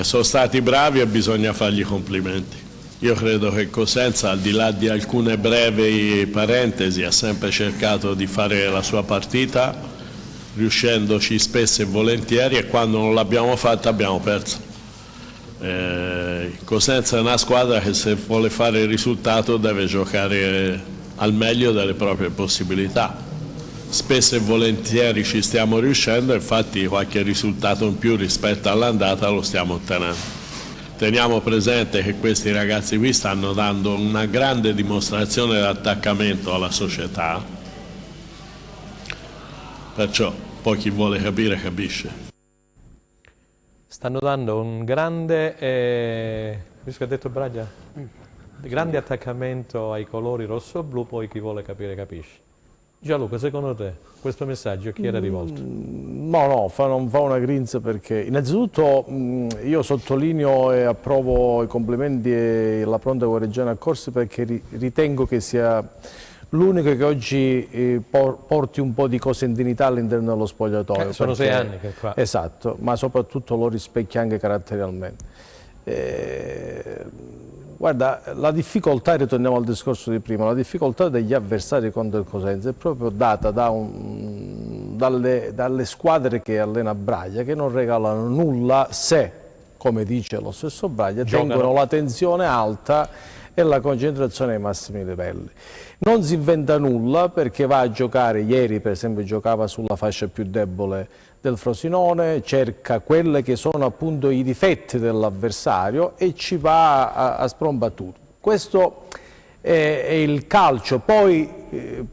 sono stati bravi e bisogna fargli i complimenti. Io credo che Cosenza, al di là di alcune brevi parentesi, ha sempre cercato di fare la sua partita, riuscendoci spesso e volentieri, e quando non l'abbiamo fatta abbiamo perso. Cosenza è una squadra che se vuole fare il risultato deve giocare al meglio delle proprie possibilità. Spesso e volentieri ci stiamo riuscendo, infatti qualche risultato in più rispetto all'andata lo stiamo ottenendo. Teniamo presente che questi ragazzi qui stanno dando una grande dimostrazione di attaccamento alla società, perciò poi chi vuole capire capisce. Stanno dando un grande, visto che ha detto Braglia, grande attaccamento ai colori rosso-blu, poi chi vuole capire capisce. Gianluca, secondo te questo messaggio a chi era rivolto? No, non fa una grinza, perché innanzitutto io sottolineo e approvo i complimenti e la pronta guarnigione a Corsi, perché ritengo che sia l'unico che oggi porti un po' di cosentinità all'interno dello spogliatoio. Sono 6 anni che è qua. Esatto, ma soprattutto lo rispecchia anche caratterialmente. Guarda, la difficoltà, ritorniamo al discorso di prima, la difficoltà degli avversari contro il Cosenza è proprio data dalle squadre che allena Braglia, che non regalano nulla se, come dice lo stesso Braglia, tengono la tensione alta e la concentrazione ai massimi livelli. Non si inventa nulla, perché va a giocare, ieri per esempio giocava sulla fascia più debole del Frosinone, cerca quelle che sono appunto i difetti dell'avversario e ci va a sprombattuto. Questo è il calcio. Poi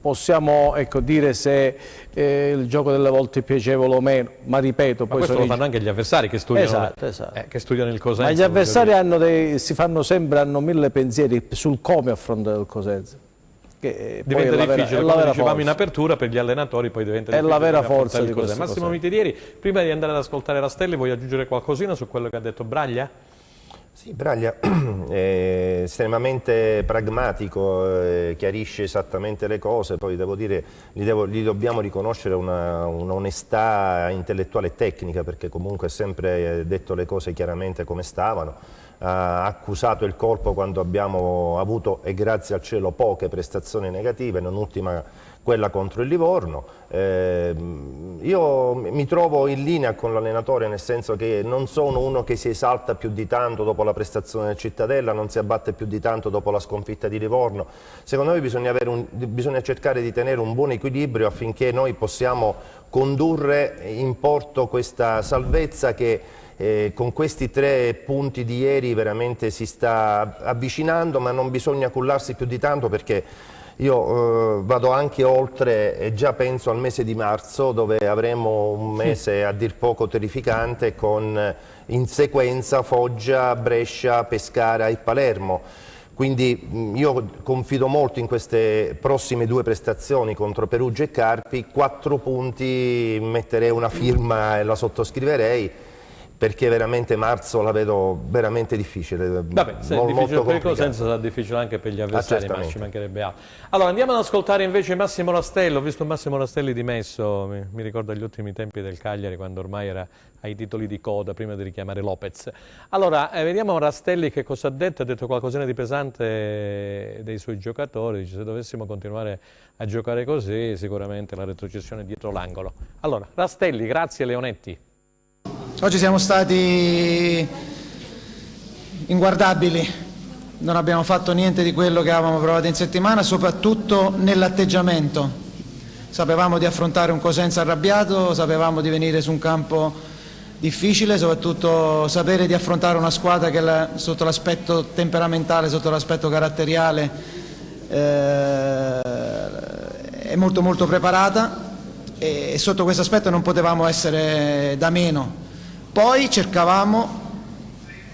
possiamo dire se il gioco delle volte è piacevole o meno, ma ripeto... Ma poi questo lo fanno anche gli avversari che studiano, che studiano il Cosenza. Ma gli avversari hanno 1000 pensieri sul come affrontare il Cosenza. Diventa difficile, come dicevamo in apertura, per gli allenatori poi diventa difficile. È la vera forza di questo. Massimo Mitidieri, prima di andare ad ascoltare Rastelli, vuoi aggiungere qualcosina su quello che ha detto Braglia? Sì, Braglia è estremamente pragmatico, chiarisce esattamente le cose, poi devo dire, gli dobbiamo riconoscere un'onestà intellettuale e tecnica, perché comunque ha sempre detto le cose chiaramente come stavano. Ha accusato il colpo quando abbiamo avuto, e grazie al cielo, poche prestazioni negative, non ultima quella contro il Livorno. Io mi trovo in linea con l'allenatore, nel senso che non sono uno che si esalta più di tanto dopo la prestazione del Cittadella, non si abbatte più di tanto dopo la sconfitta di Livorno. Secondo me bisogna cercare di tenere un buon equilibrio affinché noi possiamo condurre in porto questa salvezza che con questi 3 punti di ieri veramente si sta avvicinando, ma non bisogna cullarsi più di tanto, perché io vado anche oltre e già penso al mese di marzo, dove avremo un mese a dir poco terrificante, con in sequenza Foggia, Brescia, Pescara e Palermo. Quindi io confido molto in queste prossime 2 prestazioni contro Perugia e Carpi. 4 punti, metterei una firma e la sottoscriverei. perché veramente marzo la vedo veramente difficile. Vabbè, se è difficile per il Cosenza sarà difficile anche per gli avversari, ma ci mancherebbe altro. Allora andiamo ad ascoltare invece Massimo Rastello. Ho visto Massimo Rastelli dimesso, mi ricordo gli ultimi tempi del Cagliari, quando ormai era ai titoli di coda prima di richiamare Lopez. Allora vediamo Rastelli che cosa ha detto qualcosina di pesante dei suoi giocatori, dice se dovessimo continuare a giocare così sicuramente la retrocessione è dietro l'angolo. Allora Rastelli, grazie Leonetti. Oggi siamo stati inguardabili, non abbiamo fatto niente di quello che avevamo provato in settimana, soprattutto nell'atteggiamento. Sapevamo di affrontare un Cosenza arrabbiato, sapevamo di venire su un campo difficile, soprattutto sapere di affrontare una squadra che sotto l'aspetto temperamentale, sotto l'aspetto caratteriale è molto molto preparata e sotto questo aspetto non potevamo essere da meno. Poi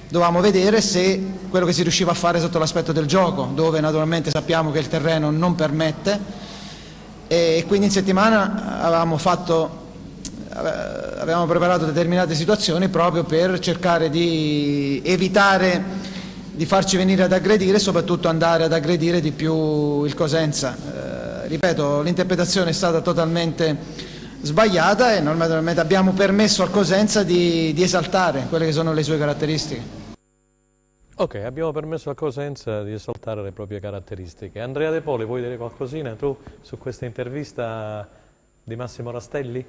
dovevamo vedere se quello che si riusciva a fare sotto l'aspetto del gioco, dove naturalmente sappiamo che il terreno non permette, e quindi in settimana avevamo preparato determinate situazioni proprio per cercare di evitare di farci venire ad aggredire e soprattutto andare ad aggredire di più il Cosenza. Ripeto, l'interpretazione è stata totalmente sbagliata e normalmente abbiamo permesso al Cosenza di esaltare quelle che sono le sue caratteristiche. Ok, abbiamo permesso al Cosenza di esaltare le proprie caratteristiche. Andrea De Poli, vuoi dire qualcosina tu su questa intervista di Massimo Rastelli?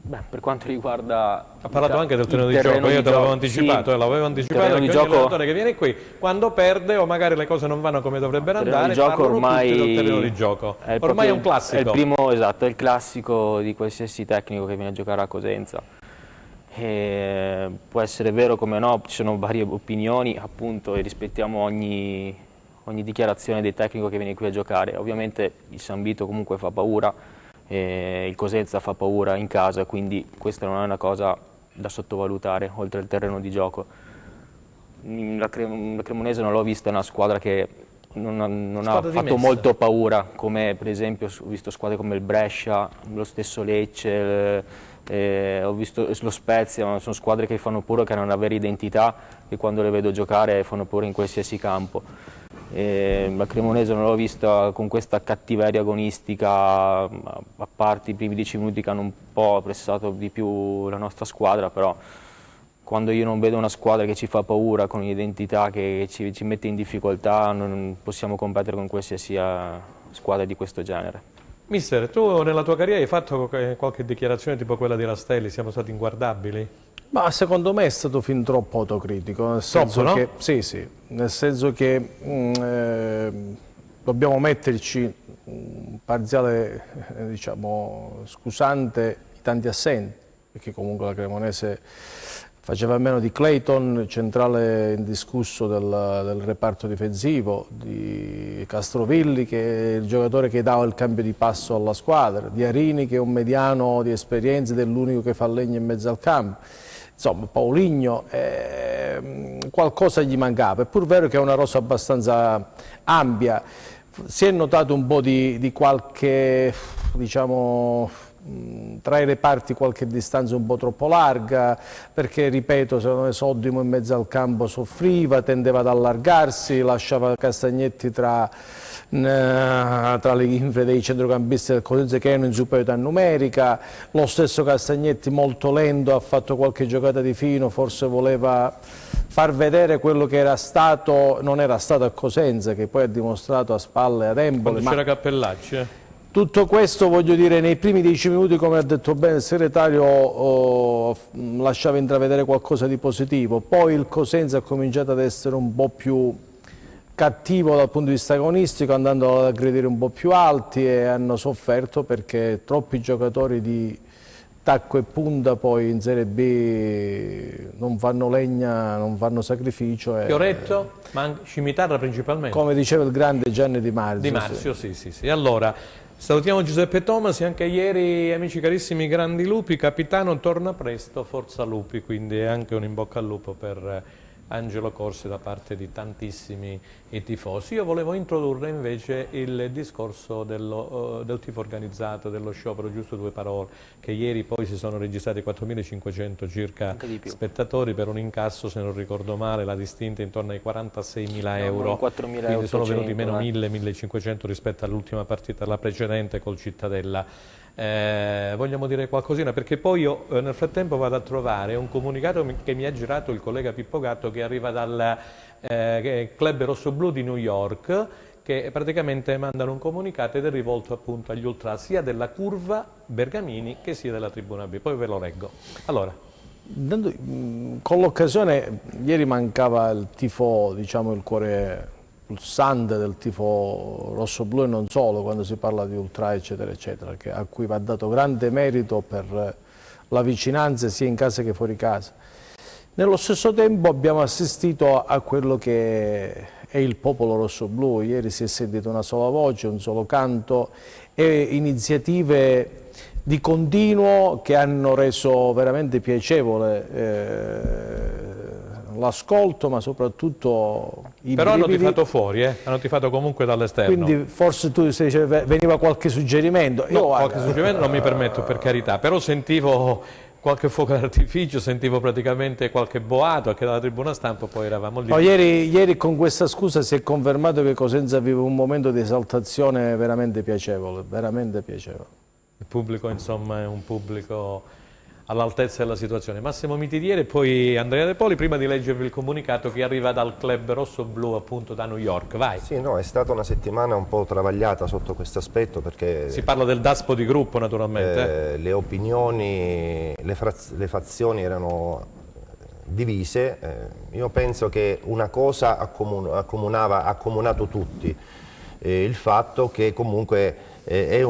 Beh, per quanto riguarda... Ha parlato anche del terreno di gioco, io te l'avevo anticipato, l'avevo anticipato che ogni allenatore che viene qui, quando perde o magari le cose non vanno come dovrebbero andare, parlano tutti del terreno di gioco. Ormai è un classico. È il primo, esatto, è il classico di qualsiasi tecnico che viene a giocare a Cosenza. E può essere vero come no, ci sono varie opinioni, appunto, e rispettiamo ogni dichiarazione del tecnico che viene qui a giocare. Ovviamente il San Vito comunque fa paura, il Cosenza fa paura in casa, quindi questa non è una cosa da sottovalutare oltre al terreno di gioco. La Cremonese non l'ho vista una squadra che non ha fatto molto paura, come per esempio ho visto squadre come il Brescia, lo stesso Lecce, ho visto lo Spezia, ma sono squadre che fanno paura, che hanno una vera identità, che quando le vedo giocare fanno paura in qualsiasi campo. La Cremonese non l'ho vista con questa cattiveria agonistica, a parte i primi 10 minuti che hanno un po' pressato di più la nostra squadra, però quando io non vedo una squadra che ci fa paura, con un'identità che ci mette in difficoltà, non possiamo competere con qualsiasi squadra di questo genere. Mister, tu nella tua carriera hai fatto qualche dichiarazione tipo quella di Rastelli, siamo stati inguardabili? Ma secondo me è stato fin troppo autocritico, nel senso no? che, sì, nel senso che dobbiamo metterci un parziale, diciamo, scusante i tanti assenti, perché comunque la Cremonese faceva a meno di Clayton, centrale indiscusso del reparto difensivo, di Castrovilli, che è il giocatore che dava il cambio di passo alla squadra, di Arini, che è un mediano di esperienza ed è l'unico che fa legno in mezzo al campo. Insomma, Paulinho, qualcosa gli mancava, è pur vero che è una rosa abbastanza ampia. Si è notato un po' di qualche, diciamo, tra i reparti qualche distanza un po' troppo larga, perché, ripeto, secondo me Soddimo in mezzo al campo soffriva, tendeva ad allargarsi, lasciava Castagnetti tra le ghinfie dei centrocampisti del Cosenza che erano in superiorità numerica. Lo stesso Castagnetti molto lento, ha fatto qualche giocata di fino, forse voleva far vedere quello che era stato, non era stato a Cosenza, che poi ha dimostrato a spalle ad Empoli. Quando c'era Cappellacci. Tutto questo, voglio dire, nei primi 10 minuti, come ha detto bene il segretario, lasciava intravedere qualcosa di positivo. Poi il Cosenza ha cominciato ad essere un po' più cattivo dal punto di vista agonistico, andando ad aggredire un po' più alti, e hanno sofferto perché troppi giocatori di tacco e punta poi in Serie B non fanno legna, non fanno sacrificio. Fioretto, ma Scimitarra principalmente. Come diceva il grande Gianni Di Marzio. Di Marzio, sì. Allora, salutiamo Giuseppe Tomasi, anche ieri, amici carissimi, grandi lupi, capitano torna presto, forza lupi, quindi è anche un in bocca al lupo per Angelo Corsi da parte di tantissimi tifosi. Io volevo introdurre invece il discorso del tifo organizzato, dello sciopero, giusto due parole, che ieri poi si sono registrati 4.500 circa spettatori per un incasso, se non ricordo male, la distinta intorno ai 46.000 euro, quindi sono venuti meno 1.000-1.500 rispetto all'ultima partita, alla precedente col Cittadella. Vogliamo dire qualcosina, perché poi io nel frattempo vado a trovare un comunicato che mi ha girato il collega Pippo Gatto, che arriva dal Club Rossoblu di New York, che praticamente mandano un comunicato ed è rivolto appunto agli ultras sia della curva Bergamini che sia della Tribuna B. Poi ve lo leggo. Allora, con l'occasione, ieri mancava il tifo, diciamo il cuore pulsante del tifo rossoblu e non solo, quando si parla di ultra eccetera eccetera, a cui va dato grande merito per la vicinanza sia in casa che fuori casa. Nello stesso tempo abbiamo assistito a quello che è il popolo rossoblu. Ieri si è sentita una sola voce, un solo canto e iniziative di continuo che hanno reso veramente piacevole l'ascolto, ma soprattutto i però brividi. hanno tifato fuori, hanno tifato comunque dall'esterno. Quindi forse tu veniva qualche suggerimento. No, qualche suggerimento non mi permetto, per carità, però sentivo qualche fuoco d'artificio, sentivo praticamente qualche boato, anche dalla tribuna stampa poi eravamo lì. No, ieri con questa scusa si è confermato che Cosenza vive un momento di esaltazione veramente piacevole, veramente piacevole. Il pubblico insomma è un pubblico all'altezza della situazione. Massimo Mitidieri e poi Andrea De Poli, prima di leggervi il comunicato che arriva dal Club Rossoblu appunto da New York. Vai. Sì, no, è stata una settimana un po' travagliata sotto questo aspetto, perché si parla del daspo di gruppo naturalmente. Le opinioni, le fazioni erano divise. Io penso che una cosa ha accomunato tutti, il fatto che comunque è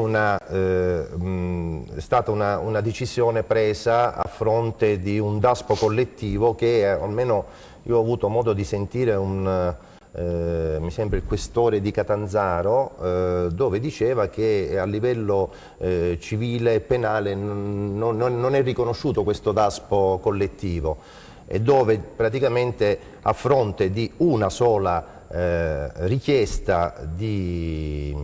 stata una decisione presa a fronte di un daspo collettivo che almeno io ho avuto modo di sentire mi sembra il questore di Catanzaro, dove diceva che a livello civile e penale non è riconosciuto questo daspo collettivo, e dove praticamente a fronte di una sola richiesta di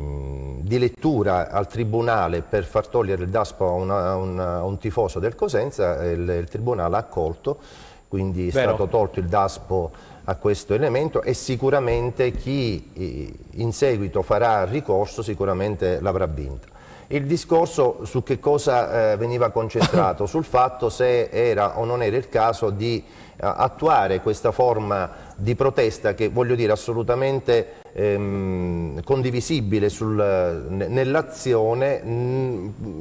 lettura al Tribunale per far togliere il daspo a un tifoso del Cosenza, il Tribunale ha accolto, quindi è stato tolto il daspo a questo elemento, e sicuramente chi in seguito farà ricorso sicuramente l'avrà vinta. Il discorso su che cosa veniva concentrato? Sul fatto se era o non era il caso di attuare questa forma di protesta che, voglio dire, assolutamente condivisibile nell'azione.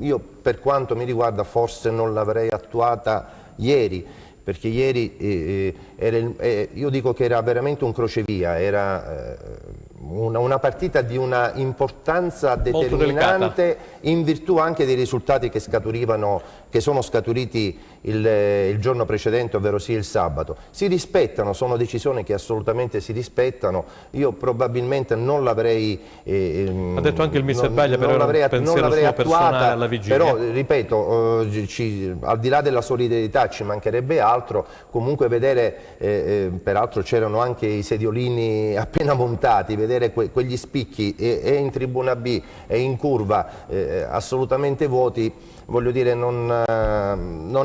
Io, per quanto mi riguarda, forse non l'avrei attuata ieri, perché ieri io dico che era veramente un crocevia, era una partita di una importanza determinante in virtù anche dei risultati che sono scaturiti il giorno precedente, ovvero sì il sabato. Si rispettano, sono decisioni che assolutamente si rispettano. Io probabilmente non l'avrei ha detto anche il mister Baglia, però era un pensiero suo personale alla vigilia. Però ripeto, al di là della solidarietà ci mancherebbe altro, comunque vedere, peraltro c'erano anche i sediolini appena montati, vedere quegli spicchi e in tribuna B e in curva assolutamente vuoti, voglio dire, non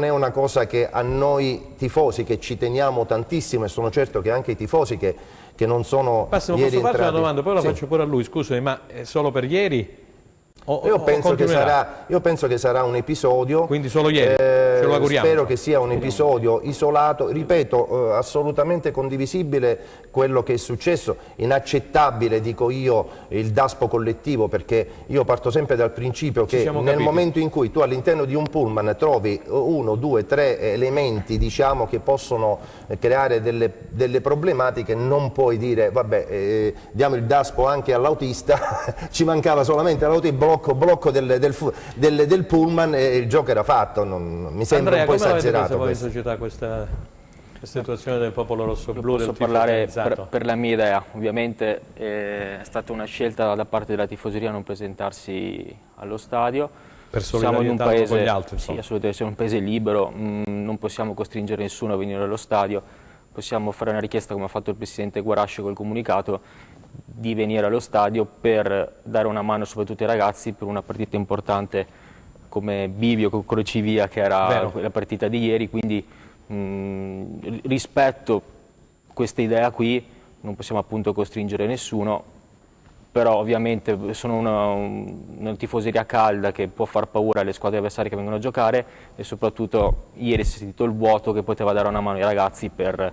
è una cosa che a noi tifosi, che ci teniamo tantissimo, e sono certo che anche i tifosi che non sono Massimo, ieri posso farci una entrati... domanda, poi la Sì. faccio pure a lui, scusami, ma è solo per ieri? Io penso che sarà un episodio. Quindi solo ieri, ce lo auguriamo. Spero che sia un episodio isolato, ripeto, assolutamente condivisibile quello che è successo, inaccettabile, dico io, il daspo collettivo, perché io parto sempre dal principio che nel momento in cui tu all'interno di un pullman trovi 1, 2, 3 elementi, diciamo, che possono creare delle problematiche, non puoi dire vabbè, diamo il daspo anche all'autista, ci mancava solamente l'autista, blocco del pullman e il gioco era fatto. Mi sembra un po' esagerato. Come società questa situazione del popolo rossoblu? Posso parlare per la mia idea. Ovviamente è stata una scelta da parte della tifoseria non presentarsi allo stadio. Per solidarietà con gli altri. Sì, assolutamente, siamo un paese libero, non possiamo costringere nessuno a venire allo stadio. possiamo fare una richiesta, come ha fatto il Presidente Guarasci col comunicato, di venire allo stadio per dare una mano soprattutto ai ragazzi per una partita importante come Bivio con Crocevia, che era la partita di ieri, quindi rispetto questa idea qui, non possiamo appunto costringere nessuno, però ovviamente sono una tifoseria calda che può far paura alle squadre avversarie che vengono a giocare, e soprattutto ieri si è sentito il vuoto che poteva dare una mano ai ragazzi per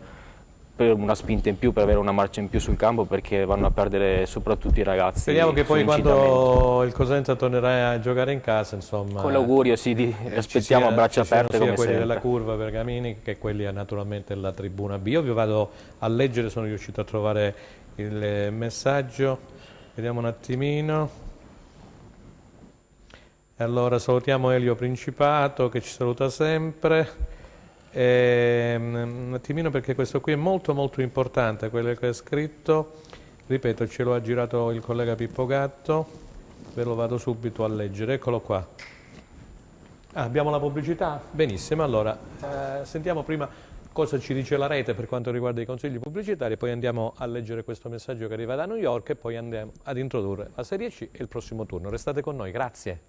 una spinta in più, per avere una marcia in più sul campo, perché vanno a perdere soprattutto i ragazzi. Speriamo che poi quando il Cosenza tornerà a giocare in casa, insomma, con l'augurio aspettiamo a braccia aperte, come quelli sempre. della curva Bergamini che quelli naturalmente della tribuna B. Io vi vado a leggere, sono riuscito a trovare il messaggio, vediamo un attimino. Allora salutiamo Elio Principato che ci saluta sempre. Un attimino, perché questo qui è molto molto importante, quello che è scritto, ripeto, ce lo ha girato il collega Pippo Gatto, ve lo vado subito a leggere, eccolo qua. Abbiamo la pubblicità? Benissimo, allora sentiamo prima cosa ci dice la rete per quanto riguarda i consigli pubblicitari, poi andiamo a leggere questo messaggio che arriva da New York e poi andiamo ad introdurre la Serie C e il prossimo turno. Restate con noi, grazie.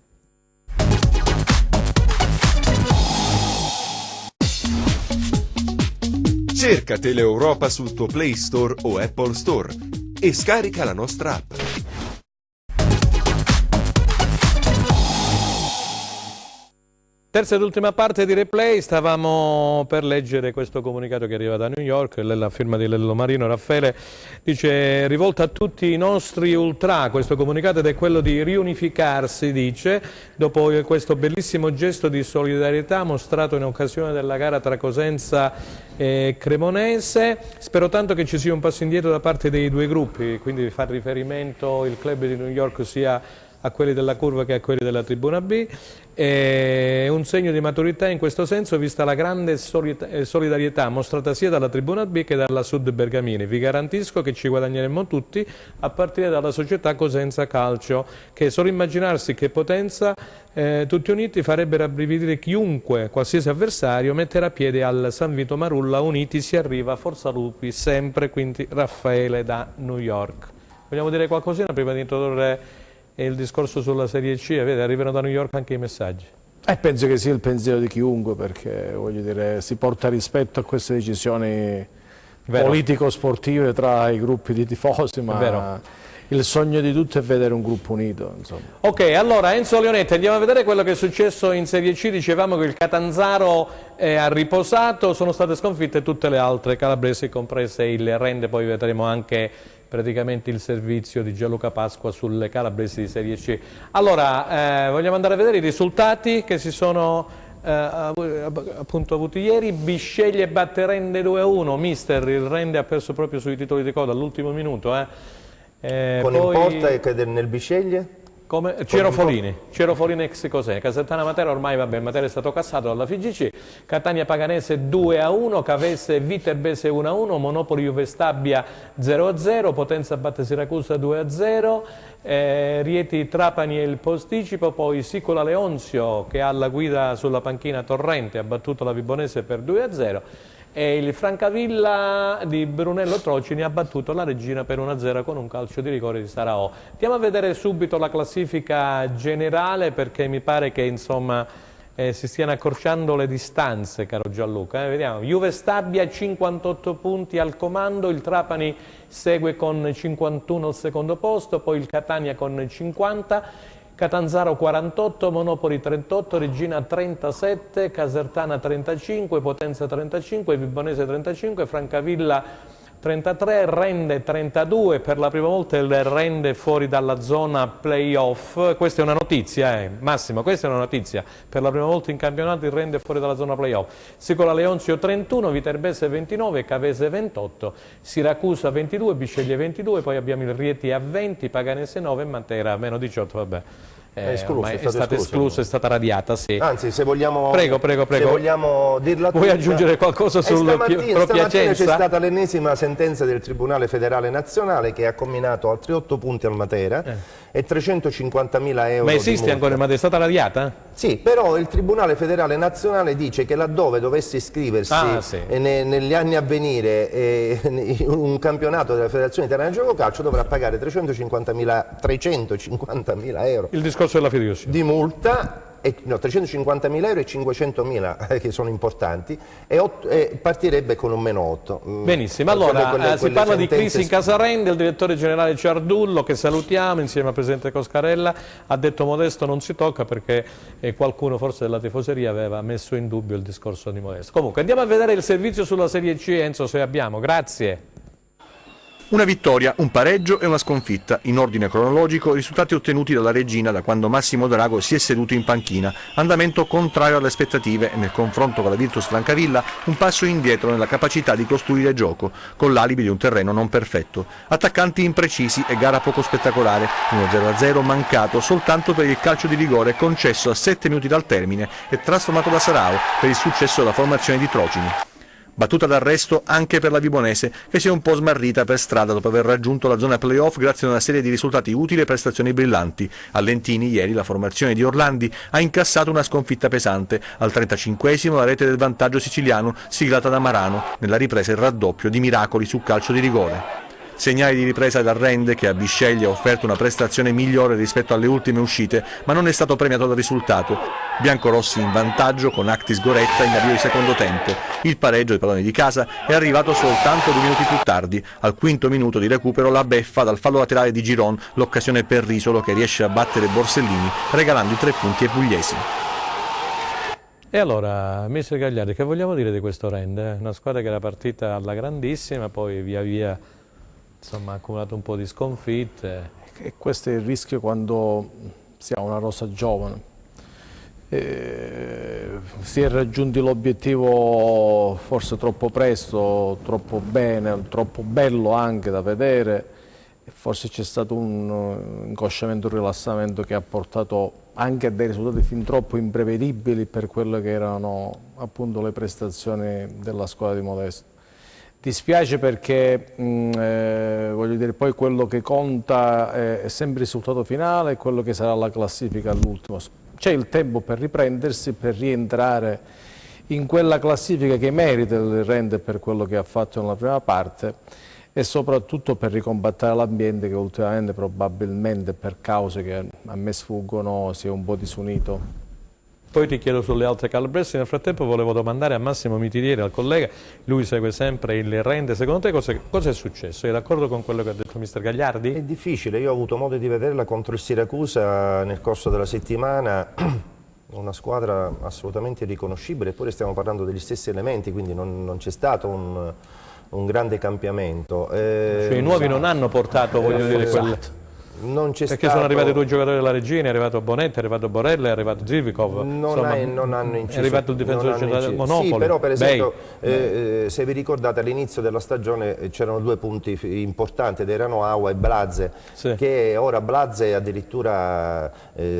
Cerca Teleeuropa sul tuo Play Store o Apple Store e scarica la nostra app. Terza ed ultima parte di replay, stavamo per leggere questo comunicato che arriva da New York, la firma di Lello Marino. Raffaele dice: rivolta a tutti i nostri ultra, questo comunicato, ed è quello di riunificarsi, dice, dopo questo bellissimo gesto di solidarietà mostrato in occasione della gara tra Cosenza e Cremonese. Spero tanto che ci sia un passo indietro da parte dei due gruppi, quindi fa riferimento il club di New York sia a quelli della curva che a quelli della tribuna B. Un segno di maturità in questo senso, vista la grande solidarietà mostrata sia dalla tribuna B che dalla Sud Bergamini. Vi garantisco che ci guadagneremo tutti, a partire dalla società Cosenza Calcio, che solo immaginarsi che potenza tutti uniti farebbe rabbrividire chiunque, qualsiasi avversario, metterà piede al San Vito Marulla. Uniti si arriva, forza lupi sempre. Quindi Raffaele da New York. Vogliamo dire qualcosina prima di introdurre il discorso sulla Serie C? Vede, arrivano da New York anche i messaggi. Penso che sia il pensiero di chiunque, perché voglio dire, si porta rispetto a queste decisioni politico-sportive tra i gruppi di tifosi, ma il sogno di tutti è vedere un gruppo unito, insomma. Ok, allora Enzo Leonetti, andiamo a vedere quello che è successo in Serie C. Dicevamo che il Catanzaro ha riposato, sono state sconfitte tutte le altre calabresi, comprese il Rende. Poi vedremo anche praticamente il servizio di Gianluca Pasqua sulle calabresi di Serie C. Allora, vogliamo andare a vedere i risultati che si sono appunto avuti ieri. Bisceglie batte Rende 2-1, mister, il Rende ha perso proprio sui titoli di coda all'ultimo minuto. Con poi... in porta e nel Bisceglie? Ciro Folini ex Cosè, Casertana Matera, ormai vabbè, il Matera è stato cassato dalla FIGC, Catania Paganese 2-1, Cavese Viterbese 1-1, Monopoli Juve Stabia 0-0, Potenza batte Siracusa 2-0, Rieti Trapani e il posticipo, poi Sicola Leonzio che ha la guida sulla panchina Torrente ha battuto la Vibonese per 2-0. E il Francavilla di Brunello Trocini ha battuto la Regina per 1-0 con un calcio di rigore di Sarao. Andiamo a vedere subito la classifica generale, perché mi pare che insomma si stiano accorciando le distanze, caro Gianluca. Vediamo, Juve Stabia 58 punti al comando, il Trapani segue con 51 al secondo posto, poi il Catania con 50, Catanzaro 48, Monopoli 38, Regina 37, Casertana 35, Potenza 35, Vibonese 35, Francavilla 33, Rende 32, per la prima volta il Rende fuori dalla zona playoff. Questa è una notizia, Massimo, questa è una notizia, per la prima volta in campionato il Rende fuori dalla zona playoff. Sicola Leonzio 31, Viterbese 29, Cavese 28, Siracusa 22, Bisceglie 22, poi abbiamo il Rieti a 20, Paganese 9 e Matera a meno 18, vabbè. È stata esclusa, è stata radiata, sì. Anzi, se vogliamo, prego. Se vogliamo dirla tutta, vuoi aggiungere qualcosa sul stamattina Piacenza? C'è stata l'ennesima sentenza del Tribunale Federale Nazionale che ha comminato altri 8 punti al Matera e 350.000 euro. Ma esiste ancora il Matera? È stata radiata? Sì, però il Tribunale Federale Nazionale dice che laddove dovesse iscriversi negli anni a venire un campionato della Federazione Italiana di Gioco Calcio dovrà pagare 350.000 euro. Il discorso della fiducia. Di multa. 350.000 euro e 500.000 che sono importanti e partirebbe con un -8. Benissimo, allora si parla di crisi in Casarende, il direttore generale Ciardullo, che salutiamo insieme al presidente Coscarella, ha detto Modesto non si tocca perché qualcuno forse della tifoseria aveva messo in dubbio il discorso di Modesto. Comunque andiamo a vedere il servizio sulla Serie C, Enzo, se abbiamo, grazie. Una vittoria, un pareggio e una sconfitta. In ordine cronologico, risultati ottenuti dalla Reggina da quando Massimo Drago si è seduto in panchina. Andamento contrario alle aspettative e nel confronto con la Virtus Francavilla un passo indietro nella capacità di costruire gioco, con l'alibi di un terreno non perfetto. Attaccanti imprecisi e gara poco spettacolare. 1-0-0 mancato soltanto per il calcio di rigore concesso a 7 minuti dal termine e trasformato da Sarao per il successo della formazione di Trocini. Battuta d'arresto anche per la Vibonese, che si è un po' smarrita per strada dopo aver raggiunto la zona playoff grazie a una serie di risultati utili e prestazioni brillanti. A Lentini ieri la formazione di Orlandi ha incassato una sconfitta pesante. Al 35esimo la rete del vantaggio siciliano siglata da Marano, nella ripresa il raddoppio di Miracoli su calcio di rigore. Segnali di ripresa dal Rende che a Bisceglie ha offerto una prestazione migliore rispetto alle ultime uscite, ma non è stato premiato dal risultato. Biancorossi in vantaggio con Actis Goretta in avvio di secondo tempo. Il pareggio dei padroni di casa è arrivato soltanto 2 minuti più tardi. Al quinto minuto di recupero la beffa dal fallo laterale di Giron, l'occasione per Risolo che riesce a battere Borsellini regalando i 3 punti ai pugliesi. E allora, mister Gagliardi, che vogliamo dire di questo Rende? Una squadra che era partita alla grandissima, poi via via insomma, ha accumulato un po' di sconfitte. E questo è il rischio quando si ha una rosa giovane. Si è raggiunto l'obiettivo forse troppo presto, troppo bene, troppo bello anche da vedere. E forse c'è stato un inconsciamento, un rilassamento che ha portato anche a dei risultati fin troppo imprevedibili per quelle che erano appunto le prestazioni della squadra di Modesto. Dispiace perché voglio dire, poi quello che conta è sempre il risultato finale e quello che sarà la classifica all'ultimo. C'è il tempo per riprendersi, per rientrare in quella classifica che merita il Rende per quello che ha fatto nella prima parte e soprattutto per ricombattere l'ambiente che ultimamente probabilmente per cause che a me sfuggono si è un po' disunito. Poi ti chiedo sulle altre calabresi, nel frattempo volevo domandare a Massimo Mitirieri, al collega, lui segue sempre il Rende, secondo te cosa è successo? Sei d'accordo con quello che ha detto mister Gagliardi? È difficile, io ho avuto modo di vederla contro il Siracusa nel corso della settimana, una squadra assolutamente riconoscibile, eppure stiamo parlando degli stessi elementi, quindi non c'è stato un grande cambiamento. Cioè i nuovi non hanno portato, voglio dire, quel... Non c'è perché sono arrivati 2 giocatori della Regina, è arrivato Bonetti, è arrivato Borella, è arrivato Zivkov, non hanno inciso, è arrivato il difensore centrale del Monopoli. Sì, però per esempio se vi ricordate all'inizio della stagione c'erano 2 punti importanti ed erano Aua e Blazze, sì. Che ora Blazze addirittura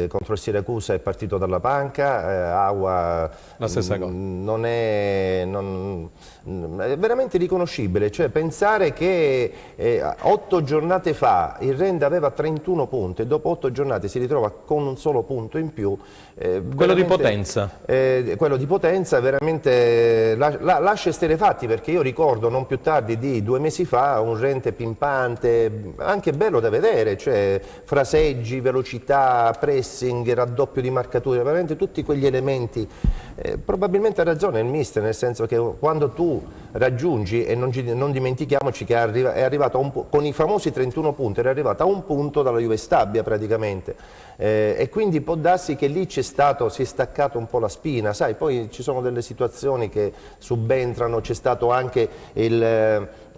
contro il Siracusa è partito dalla panca, Aua la stessa cosa. Non è veramente riconoscibile, cioè pensare che 8 giornate fa il Rende aveva 31 punti e dopo 8 giornate si ritrova con un solo punto in più. Quello di Potenza. Quello di Potenza veramente lascia esterefatti, perché io ricordo non più tardi di 2 mesi fa un Rende pimpante, anche bello da vedere, cioè fraseggi, velocità, pressing, raddoppio di marcature, veramente tutti quegli elementi. Probabilmente ha ragione il mister, nel senso che quando tu raggiungi, e non dimentichiamoci che è arrivato con i famosi 31 punti, era arrivato a un punto dalla Juve Stabia praticamente, e quindi può darsi che lì si è staccato un po' la spina, sai, poi ci sono delle situazioni che subentrano, c'è stato anche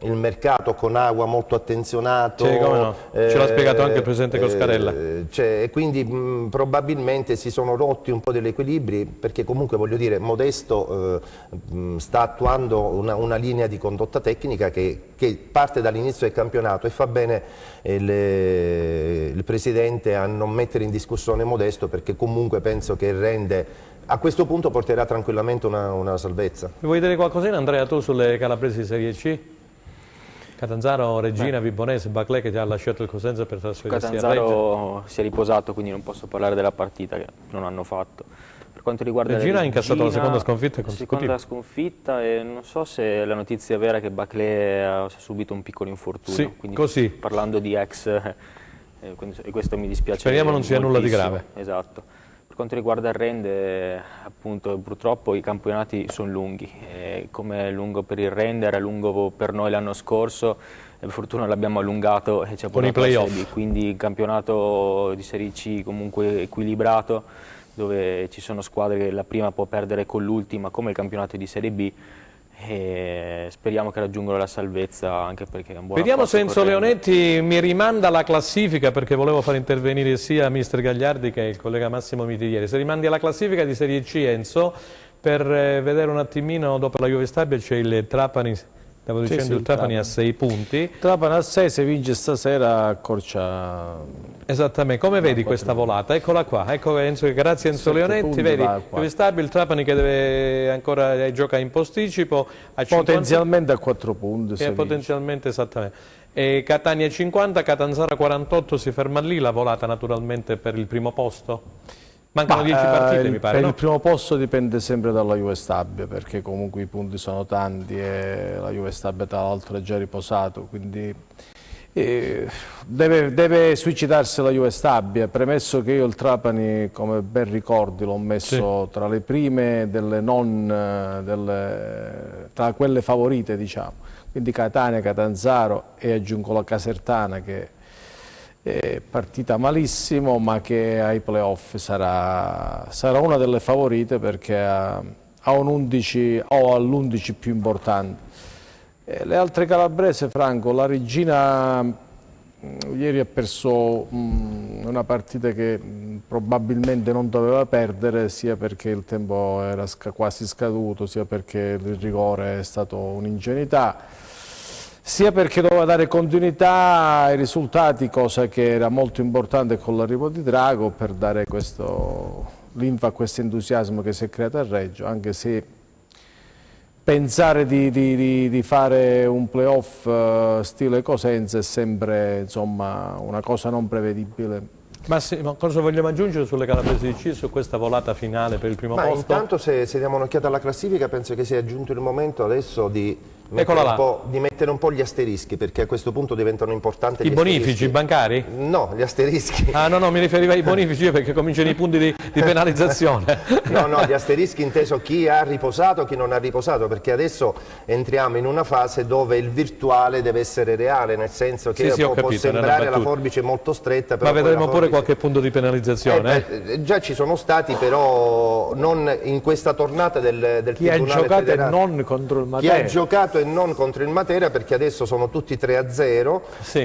il mercato con Agua molto attenzionato. Sì, come no. Ce l'ha spiegato anche il presidente Coscarella. E quindi probabilmente si sono rotti un po' degli equilibri, perché comunque voglio dire, Modesto sta attuando una linea di condotta tecnica che parte dall'inizio del campionato, e fa bene il presidente a non mettere in discussione Modesto, perché comunque penso che rende, a questo punto porterà tranquillamente una salvezza. Mi vuoi dire qualcosina, Andrea, tu sulle calabresi Serie C? Catanzaro, Regina, Vibonese, Baclè, che già ha lasciato il Cosenza per trasferirsi a Reggio. Catanzaro si è riposato, quindi non posso parlare della partita che non hanno fatto. Per quanto riguarda Regina ha incassato la seconda sconfitta consecutiva. La seconda sconfitta, e non so se la notizia è vera che Baclè ha subito un piccolo infortunio. Sì, quindi così. Parlando di ex, e questo mi dispiace. Speriamo non sia nulla di grave. Esatto. Per quanto riguarda il Rende, appunto, purtroppo i campionati sono lunghi, come è lungo per il Rende era lungo per noi l'anno scorso, e per fortuna l'abbiamo allungato e ci ha con i portato a playoff. Serie B, quindi il campionato di Serie C comunque equilibrato, dove ci sono squadre che la prima può perdere con l'ultima, come il campionato di Serie B, e speriamo che raggiungano la salvezza, anche perché è un buon. Vediamo se Enzo Leonetti mi rimanda la classifica, perché volevo far intervenire sia mister Gagliardi che il collega Massimo Mitiglieri. Se rimandi alla classifica di Serie C, Enzo, per vedere un attimino, dopo la Juve Stabia c'è il Trapani, stavo dicendo, il Trapani a 6 punti. Trapani a 6, se vince stasera accorcia. Esattamente, come vedi questa volata? Eccola qua, ecco Enzo, grazie Enzo Leonetti, vedi, Juve Stabia, il Trapani che deve ancora giocare in posticipo, a potenzialmente 50, a 4 punti. Potenzialmente, esattamente. E Catania 50, Catanzaro 48, si ferma lì la volata naturalmente per il primo posto? Mancano 10 partite mi pare, per no? Il primo posto dipende sempre dalla Juve Stabia, perché comunque i punti sono tanti e la Juve Stabia tra l'altro è già riposato, quindi deve suicidarsi la Juve Stabia, premesso che io il Trapani, come ben ricordi, l'ho messo tra le prime tra quelle favorite, diciamo, quindi Catania, Catanzaro, e aggiungo la Casertana che è partita malissimo, ma che ai playoff sarà una delle favorite, perché ha un 11 o all'11 più importante. Le altre calabrese, Franco, la Regina ieri ha perso una partita che probabilmente non doveva perdere, sia perché il tempo era quasi scaduto, sia perché il rigore è stato un'ingenuità, sia perché doveva dare continuità ai risultati, cosa che era molto importante con l'arrivo di Drago, per dare linfa, questo entusiasmo che si è creato a Reggio, anche se pensare di fare un playoff stile Cosenza è sempre, insomma, una cosa non prevedibile. Massimo, cosa vogliamo aggiungere sulle calabresi di C, su questa volata finale per il primo posto? Intanto, se diamo un'occhiata alla classifica, penso che sia giunto il momento adesso di mettere un po' gli asterischi, perché a questo punto diventano importanti i bonifici, i bancari? No, gli asterischi. Ah no, mi riferivo ai bonifici, perché cominciano i punti di penalizzazione. No, gli asterischi inteso chi ha riposato, chi non ha riposato, perché adesso entriamo in una fase dove il virtuale deve essere reale, nel senso che può sembrare la forbice molto stretta. Però ma vedremo pure qualche punto di penalizzazione. Già ci sono stati, però non in questa tornata del Tribunale Federale. Chi ha giocato e non contro il Matera. Chi ha giocato e non contro il Matera, perché adesso sono tutti 3-0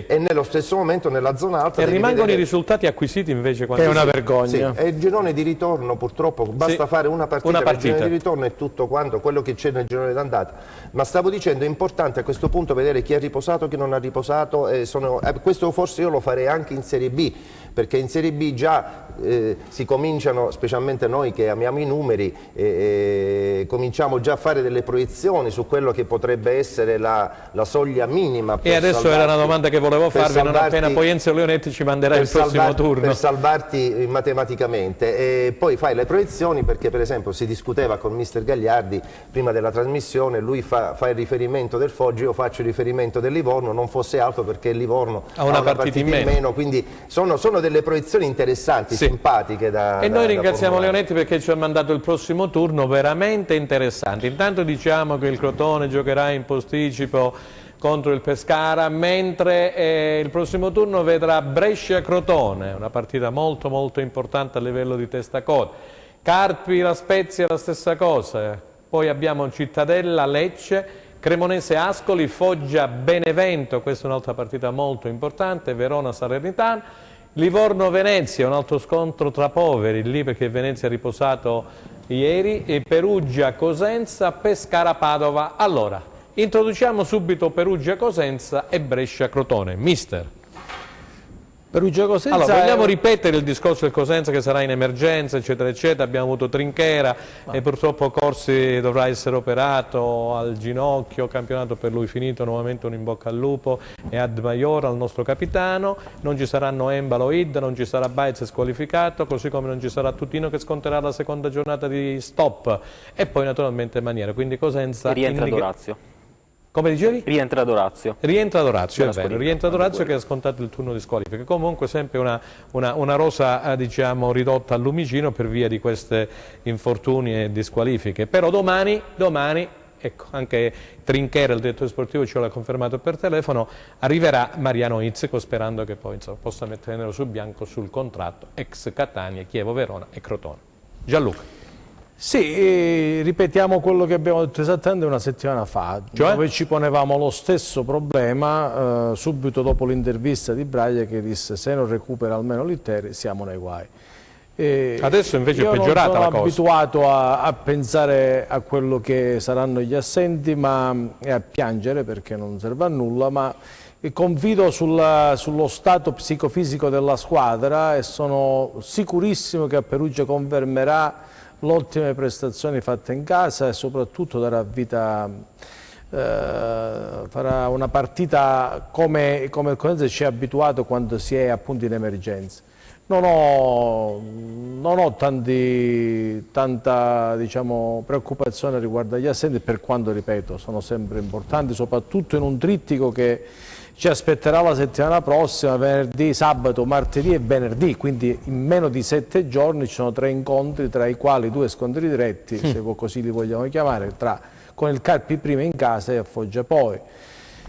e nello stesso momento nella zona alta. E rimangono i risultati acquisiti invece. Che è una vergogna. Sì, è il girone di ritorno, purtroppo basta fare una partita per il girone di ritorno e tutto quanto quello che c'è nel girone d'andata. Ma stavo dicendo, è importante a questo punto vedere chi ha riposato, chi non ha riposato, questo forse io lo farei anche in Serie B, perché in Serie B già si cominciano, specialmente noi che amiamo i numeri, cominciamo già a fare delle proiezioni su quello che potrebbe essere la soglia minima. E adesso era una domanda che volevo farvi, non appena poi Enzo Leonetti ci manderà il prossimo turno. Per salvarti matematicamente, e poi fai le proiezioni, perché per esempio si discuteva con mister Gagliardi prima della trasmissione, lui fa il riferimento del Foggia, io faccio il riferimento del Livorno, non fosse altro perché il Livorno ha una partita in meno, quindi sono delle proiezioni interessanti, simpatiche e noi ringraziamo Leonetti perché ci ha mandato il prossimo turno veramente interessante. Intanto diciamo che il Crotone giocherà in posticipo contro il Pescara, mentre il prossimo turno vedrà Brescia-Crotone, una partita molto molto importante a livello di testacoda. Carpi, la Spezia, la stessa cosa, poi abbiamo Cittadella, Lecce, Cremonese Ascoli, Foggia Benevento, questa è un'altra partita molto importante, Verona Salernitana, Livorno Venezia, un altro scontro tra poveri, lì perché Venezia ha riposato ieri, e Perugia Cosenza, Pescara Padova. Allora, introduciamo subito Perugia Cosenza e Brescia Crotone. Mister. Perugia Cosenza. Allora, vogliamo ripetere il discorso del Cosenza che sarà in emergenza, eccetera, eccetera. Abbiamo avuto Trinchera e purtroppo Corsi dovrà essere operato al ginocchio, campionato per lui finito, nuovamente un in bocca al lupo, e Ad Maior al nostro capitano. Non ci saranno Embalo Id, non ci sarà Baez squalificato, così come non ci sarà Tutino che sconterà la seconda giornata di stop, e poi naturalmente Maniera. Quindi Cosenza. E rientra Dorazio. Come dicevi? Rientra Dorazio. Rientra Dorazio, è vero, rientra Dorazio che ha scontato il turno di squalifica. Comunque sempre una rosa diciamo ridotta al lumicino per via di questi infortuni e di squalifiche. Però domani, ecco, anche Trinchera, il direttore sportivo, ce l'ha confermato per telefono, arriverà Mariano Izzico, sperando che poi insomma, possa mettere nero su bianco sul contratto ex Catania, Chievo Verona e Crotone. Gianluca. Sì, ripetiamo quello che abbiamo detto esattamente una settimana fa, dove ci ponevamo lo stesso problema subito dopo l'intervista di Braglia, che disse: se non recupera almeno Litteri siamo nei guai. Adesso invece è peggiorata la cosa. Io sono abituato a pensare a quello che saranno gli assenti e a piangere, perché non serve a nulla, ma confido sullo stato psicofisico della squadra e sono sicurissimo che a Perugia confermerà l'ottime prestazioni fatte in casa e soprattutto darà vita, farà una partita come il Cosenza ci è abituato quando si è appunto in emergenza. Non ho tanta diciamo, preoccupazione riguardo agli assenti, per quanto, ripeto, sono sempre importanti, soprattutto in un trittico che ci aspetterà la settimana prossima, venerdì, sabato, martedì e venerdì, quindi in meno di 7 giorni ci sono 3 incontri, tra i quali 2 scontri diretti, se così li vogliamo chiamare, con il Carpi prima in casa e a Foggia poi.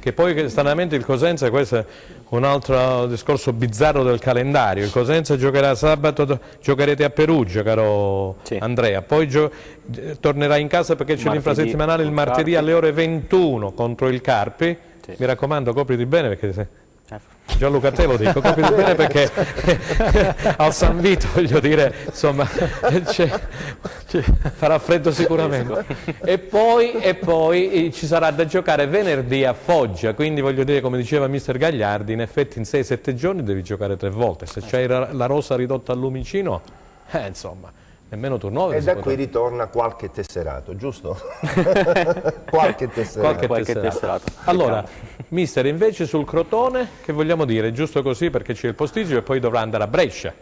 Che poi stranamente il Cosenza, questo è un altro discorso bizzarro del calendario, il Cosenza giocherà sabato, giocherete a Perugia, caro Andrea, poi tornerà in casa perché c'è l'infrasettimanale il martedì alle ore 21 contro il Carpi. Mi raccomando, copriti bene, perché Gianluca, te lo dico, copriti bene perché al San Vito, voglio dire, insomma, farà freddo sicuramente. E poi ci sarà da giocare venerdì a Foggia, quindi voglio dire, come diceva mister Gagliardi, in effetti in 6-7 giorni devi giocare 3 volte, se c'hai la rosa ridotta al lumicino, insomma. Nemmeno turnover. E da qui ritorna qualche tesserato, giusto? Qualche tesserato. Allora, mister, invece sul Crotone, che vogliamo dire? Giusto così perché c'è il postigio e poi dovrà andare a Brescia.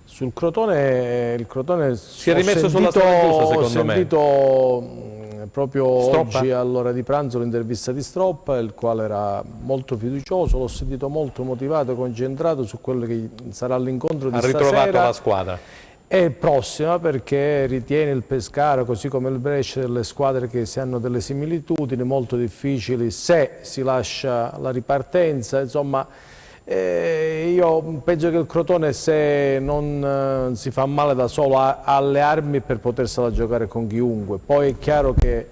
Sul Crotone, il Crotone si è rimesso sulla strada giusta, secondo me. Ho sentito proprio Stroppa. Oggi all'ora di pranzo l'intervista di Stroppa, il quale era molto fiducioso, l'ho sentito molto motivato, concentrato su quello che sarà l'incontro di stasera. Ha ritrovato la squadra. È prossima perché ritiene il Pescara, così come il Brescia, delle squadre che si hanno delle similitudini molto difficili se si lascia la ripartenza, insomma io penso che il Crotone, se non si fa male da solo, ha le armi per potersela giocare con chiunque. Poi è chiaro che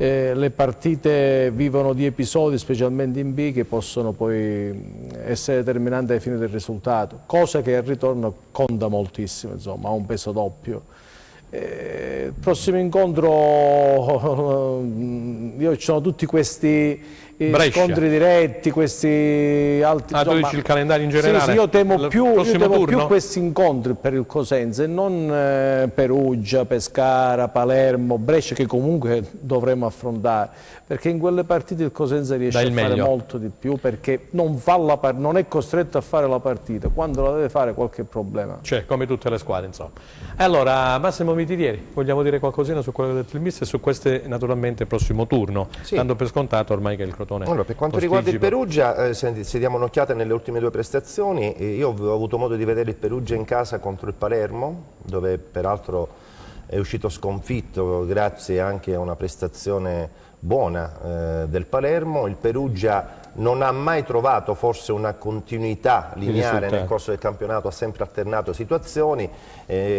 le partite vivono di episodi, specialmente in B, che possono poi essere determinanti ai fini del risultato, cosa che al ritorno conta moltissimo, insomma, ha un peso doppio. Il prossimo incontro, ci sono tutti questi scontri diretti, questi altri. Tu dici il calendario in generale? Sì, io temo più questi incontri per il Cosenza e non Perugia, Pescara, Palermo, Brescia, che comunque dovremo affrontare, perché in quelle partite il Cosenza riesce a fare molto di più, perché non è costretto a fare la partita, quando la deve fare qualche problema. Cioè, come tutte le squadre, insomma. Allora, Massimo Mitidieri, vogliamo dire qualcosina su quello che ha detto il mister e su queste, naturalmente, prossimo turno, dando per scontato ormai che il Crotone. Allora, per quanto riguarda il Perugia, se diamo un'occhiata nelle ultime 2 prestazioni, io ho avuto modo di vedere il Perugia in casa contro il Palermo, dove peraltro è uscito sconfitto grazie anche a una prestazione buona del Palermo. Il Perugia non ha mai trovato forse una continuità lineare nel corso del campionato, ha sempre alternato situazioni,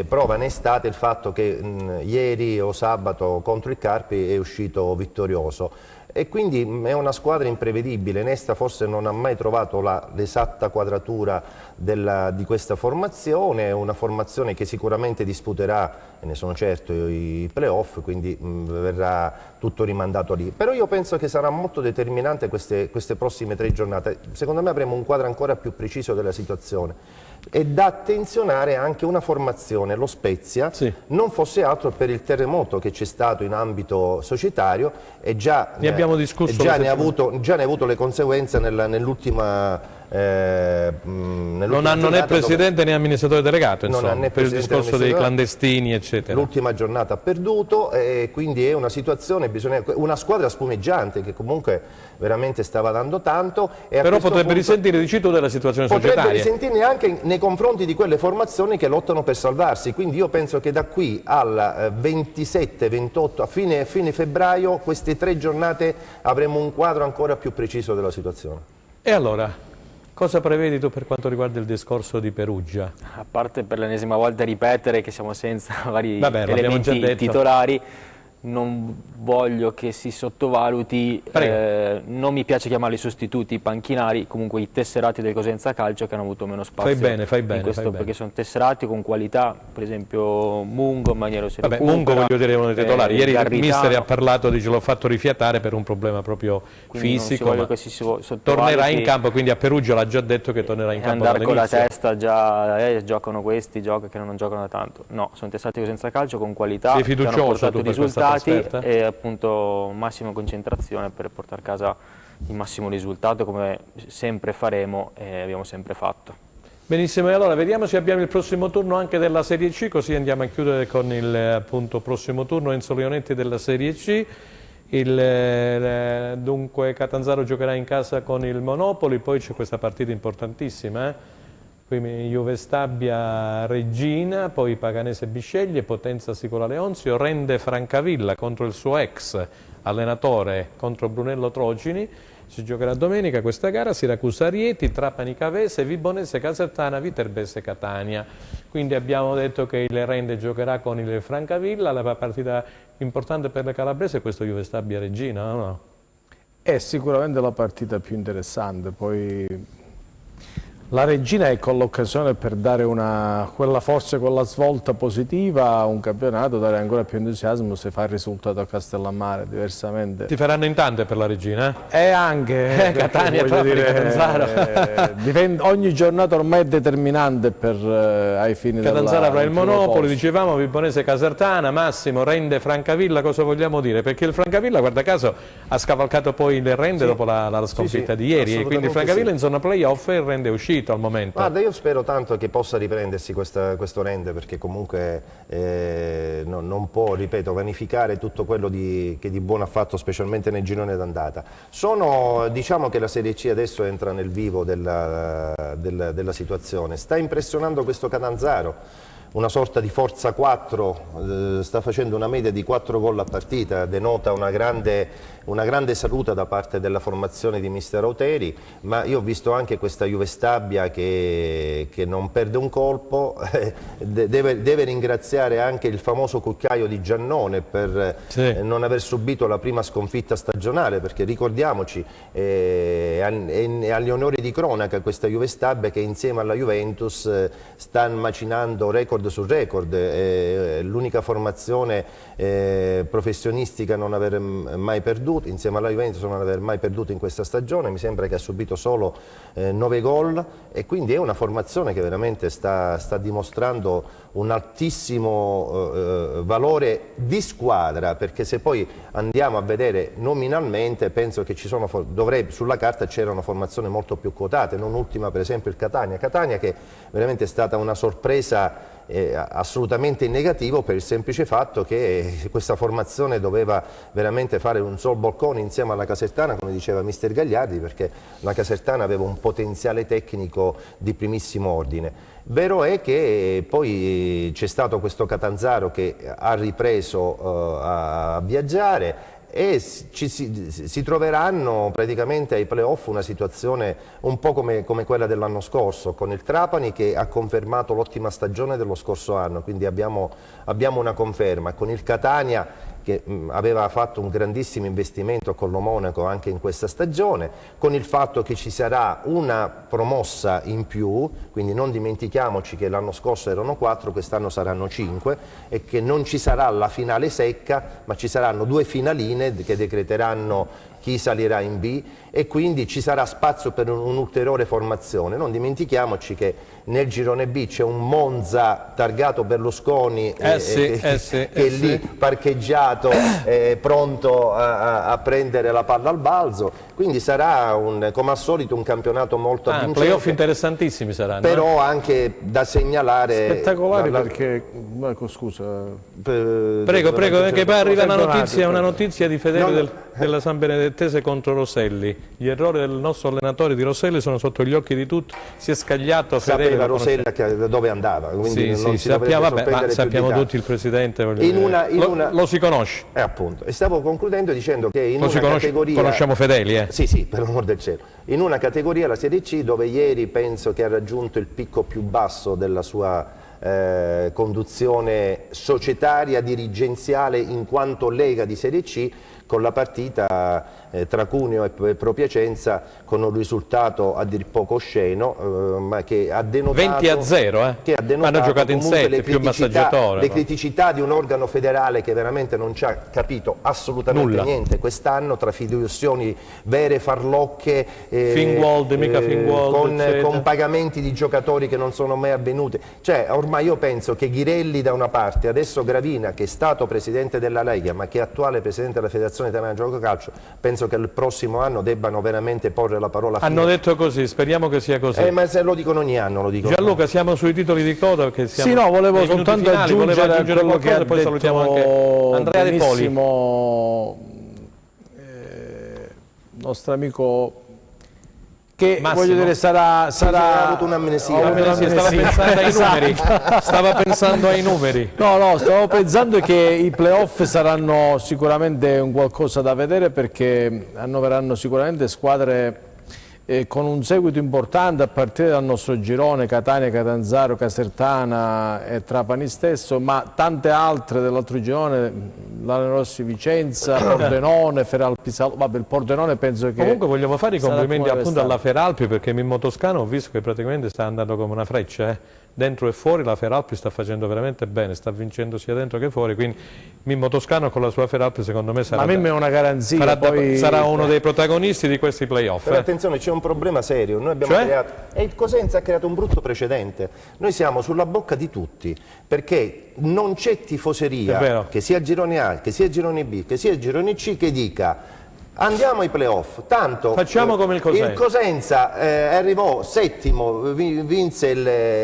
prova ne è stata il fatto che ieri o sabato contro il Carpi è uscito vittorioso. e quindi è una squadra imprevedibile. Nesta forse non ha mai trovato l'esatta quadratura di questa formazione, è una formazione che sicuramente disputerà, e ne sono certo, i playoff, quindi verrà tutto rimandato lì. Però io penso che sarà molto determinante queste prossime 3 giornate. Secondo me avremo un quadro ancora più preciso della situazione. E da attenzionare anche una formazione, lo Spezia, non fosse altro per il terremoto che c'è stato in ambito societario e già ne abbiamo discusso, già ne ha avuto le conseguenze nell'ultima non hanno né presidente né amministratore delegato, insomma, per il discorso dei clandestini eccetera. L'ultima giornata ha perduto e quindi è una situazione, una squadra spumeggiante che comunque veramente stava dando tanto. E però potrebbe risentire, dici tu, della situazione societaria. Potrebbe risentirne anche nei confronti di quelle formazioni che lottano per salvarsi, quindi io penso che da qui al 27-28, a fine febbraio, queste 3 giornate avremo un quadro ancora più preciso della situazione. E allora? Cosa prevedi tu per quanto riguarda il discorso di Perugia? A parte per l'ennesima volta ripetere che siamo senza vari elementi titolari, non voglio che si sottovaluti, non mi piace chiamarli sostituti, i panchinari, comunque i tesserati del Cosenza Calcio che hanno avuto meno spazio. Fai bene, perché sono tesserati con qualità, per esempio Mungo, Maniero si recupera. Mungo voglio dire uno dei titolari, ieri il mister ha parlato, dice l'ho fatto rifiatare per un problema proprio fisico, ma tornerà in campo, quindi a Perugia l'ha già detto che tornerà in campo andare con la testa già, giocano questi, che non giocano da tanto. No, sono tesserati Cosenza Calcio con qualità, sei fiducioso, che hanno portato risultati e appunto massima concentrazione per portare a casa il massimo risultato, come sempre faremo e abbiamo sempre fatto. Benissimo, e allora vediamo se abbiamo il prossimo turno anche della Serie C, così andiamo a chiudere con il appunto prossimo turno. Enzo Leonetti della Serie C. Dunque Catanzaro giocherà in casa con il Monopoli, poi c'è questa partita importantissima, quindi Juve Stabia Regina, poi Paganese Bisceglie, Potenza Sicola Leonzio, Rende Francavilla contro il suo ex allenatore contro Brunello Trocini. Si giocherà domenica questa gara, Siracusa Rieti, Trapani Cavese, Vibonese Casertana, Viterbese Catania. Quindi abbiamo detto che il Rende giocherà con il Francavilla, la partita importante per le calabrese è questo Juve Stabia Regina, no? È sicuramente la partita più interessante, poi la Regina è con l'occasione per dare forse quella svolta positiva a un campionato, dare ancora più entusiasmo se fa il risultato a Castellammare, diversamente. Ti faranno in tante per la Regina? E anche Catania, Catanzaro. Ogni giornata ormai è determinante ai fini della Catanzaro avrà il Monopoli, dicevamo, Vibonese Casertana, Massimo, Rende Francavilla, cosa vogliamo dire? Perché il Francavilla, guarda caso, ha scavalcato poi il Rende dopo la sconfitta di ieri, e quindi il Francavilla in zona playoff e il Rende è uscito al momento. Guarda, io spero tanto che possa riprendersi questo Rende, perché comunque non può, ripeto, vanificare tutto quello che di buono ha fatto, specialmente nel girone d'andata. Diciamo che la Serie C adesso entra nel vivo della situazione. Sta impressionando questo Catanzaro, una sorta di forza 4, sta facendo una media di 4 gol a partita, denota una grande salute da parte della formazione di mister Auteri, ma io ho visto anche questa Juve Stabia che non perde un colpo, deve ringraziare anche il famoso cucchiaio di Giannone per non aver subito la prima sconfitta stagionale, perché ricordiamoci, agli onori di cronaca questa Juve Stabia che insieme alla Juventus sta macinando record su record, l'unica formazione professionistica a non aver mai perduto, insieme alla Juventus non aver mai perduto in questa stagione, mi sembra che ha subito solo 9 gol, e quindi è una formazione che veramente sta dimostrando un altissimo valore di squadra, perché se poi andiamo a vedere nominalmente penso che sulla carta c'erano formazioni molto più quotate, non ultima per esempio il Catania che veramente è stata una sorpresa assolutamente in negativo, per il semplice fatto che questa formazione doveva veramente fare un sol boccone insieme alla Casertana, come diceva mister Gagliardi, perché la Casertana aveva un potenziale tecnico di primissimo ordine. Vero è che poi c'è stato questo Catanzaro che ha ripreso a viaggiare, e si troveranno praticamente ai playoff una situazione un po' come quella dell'anno scorso, con il Trapani che ha confermato l'ottima stagione dello scorso anno, quindi abbiamo una conferma, con il Catania che aveva fatto un grandissimo investimento con lo Monaco anche in questa stagione, con il fatto che ci sarà una promossa in più, quindi non dimentichiamoci che l'anno scorso erano 4, quest'anno saranno 5, e che non ci sarà la finale secca, ma ci saranno 2 finaline che decreteranno chi salirà in B, e quindi ci sarà spazio per un'ulteriore formazione. Non dimentichiamoci che nel girone B c'è un Monza targato Berlusconi che è lì parcheggiato, pronto a prendere la palla al balzo, quindi sarà come al solito un campionato molto avvincente. Playoff interessantissimi saranno. Però anche da segnalare... Spettacolari perché... scusa... Prego, che poi arriva una notizia di Fedele della San Benedettese contro Roselli. Gli errori del nostro allenatore di Roselli sono sotto gli occhi di tutti, si è scagliato Fedele. Sapeva Roselli dove andava, quindi non si sappiamo tutti il presidente, lo si conosce. Appunto, e stavo concludendo dicendo che in una categoria... Conosciamo Fedeli, Sì, per l'amor del cielo. In una categoria, la Serie C, dove ieri penso che ha raggiunto il picco più basso della sua conduzione societaria, dirigenziale, in quanto Lega di Serie C, con la partita tra Cuneo e Pro Piacenza, con un risultato a dir poco osceno, ma che ha denotato 20-0, che ha denotato hanno giocato in 7, più massaggiatore. Le criticità di un organo federale che veramente non ci ha capito assolutamente niente quest'anno, tra fiduzioni vere, farlocche, con pagamenti di giocatori che non sono mai avvenuti. Cioè, ormai io penso che Ghirelli da una parte, adesso Gravina, che è stato presidente della Lega ma che è attuale presidente della Federazione Italiana di Gioco Calcio, penso che il prossimo anno debbano veramente porre la parola fine. Hanno detto così, speriamo che sia così. Ma se lo dicono ogni anno, lo dicono. Gianluca, siamo sui titoli di coda, che siamo... Sì, no, volevo soltanto aggiungere quello che ha poi salutiamo anche Andrea De Poli. Nostro amico, che Massimo. voglio dire sarà ha avuto un'amnesia. Stava pensando ai numeri. No, stavo pensando che i playoff saranno sicuramente un qualcosa da vedere, perché annoveranno sicuramente squadre con un seguito importante a partire dal nostro girone: Catania, Catanzaro, Casertana e Trapani stesso, ma tante altre dell'altro girone, Lanerossi, Vicenza, Pordenone, Feralpi, vabbè, il Pordenone penso che... Comunque vogliamo fare i complimenti appunto alla Feralpi, perché Mimmo Toscano ho visto che praticamente sta andando come una freccia, dentro e fuori. La Feralpi sta facendo veramente bene, sta vincendo sia dentro che fuori, quindi Mimmo Toscano con la sua Feralpi secondo me sarà... Ma Mimmo è una garanzia, sarà uno dei protagonisti di questi playoff. Però attenzione, c'è un problema serio, noi abbiamo creato, e il Cosenza ha creato un brutto precedente. Noi siamo sulla bocca di tutti, perché non c'è tifoseria, che sia girone A, che sia girone B, che sia girone C, che dica andiamo ai playoff, tanto facciamo come il Cosenza. Il Cosenza arrivò settimo, vinse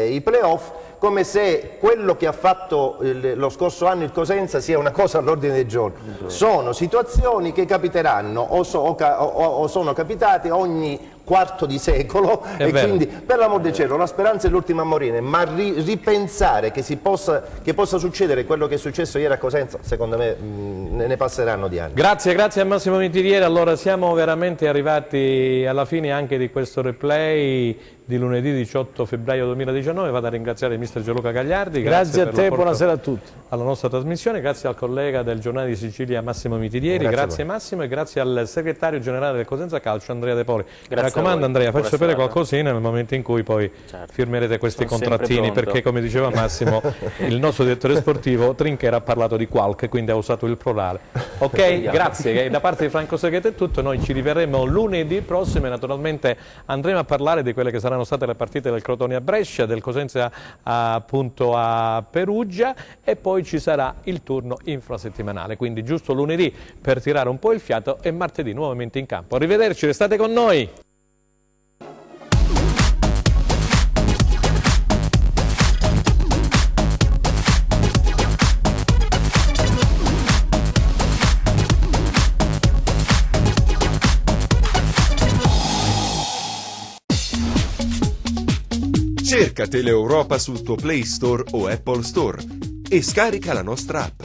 i playoff, come se quello che ha fatto lo scorso anno il Cosenza sia una cosa all'ordine del giorno. Sono situazioni che capiteranno o sono capitate ogni quarto di secolo, e quindi, per l'amor del cielo, la speranza è l'ultima a morire, ma ripensare che possa succedere quello che è successo ieri a Cosenza, secondo me ne passeranno di anni. Grazie a Massimo Mitirieri. Allora siamo veramente arrivati alla fine anche di questo replay di lunedì 18 febbraio 2019. Vado a ringraziare il mister Gianluca Gagliardi. Grazie a te, buonasera a tutti. Alla nostra trasmissione, grazie al collega del Giornale di Sicilia Massimo Mitirieri, grazie Massimo, e grazie al segretario generale del Cosenza Calcio Andrea De Poli. Mi raccomando Andrea, facci sapere qualcosina nel momento in cui poi firmerete questi contrattini, perché come diceva Massimo il nostro direttore sportivo Trinchera ha parlato di qualche, quindi ha usato il plurale. Ok, grazie, da parte di Franco Seghetti è tutto, noi ci riverremo lunedì prossimo e naturalmente andremo a parlare di quelle che saranno state le partite del Crotone a Brescia, del Cosenza appunto a Perugia, e poi ci sarà il turno infrasettimanale, quindi giusto lunedì per tirare un po' il fiato e martedì nuovamente in campo. Arrivederci, restate con noi! Cerca Teleeuropa sul tuo Play Store o Apple Store e scarica la nostra app.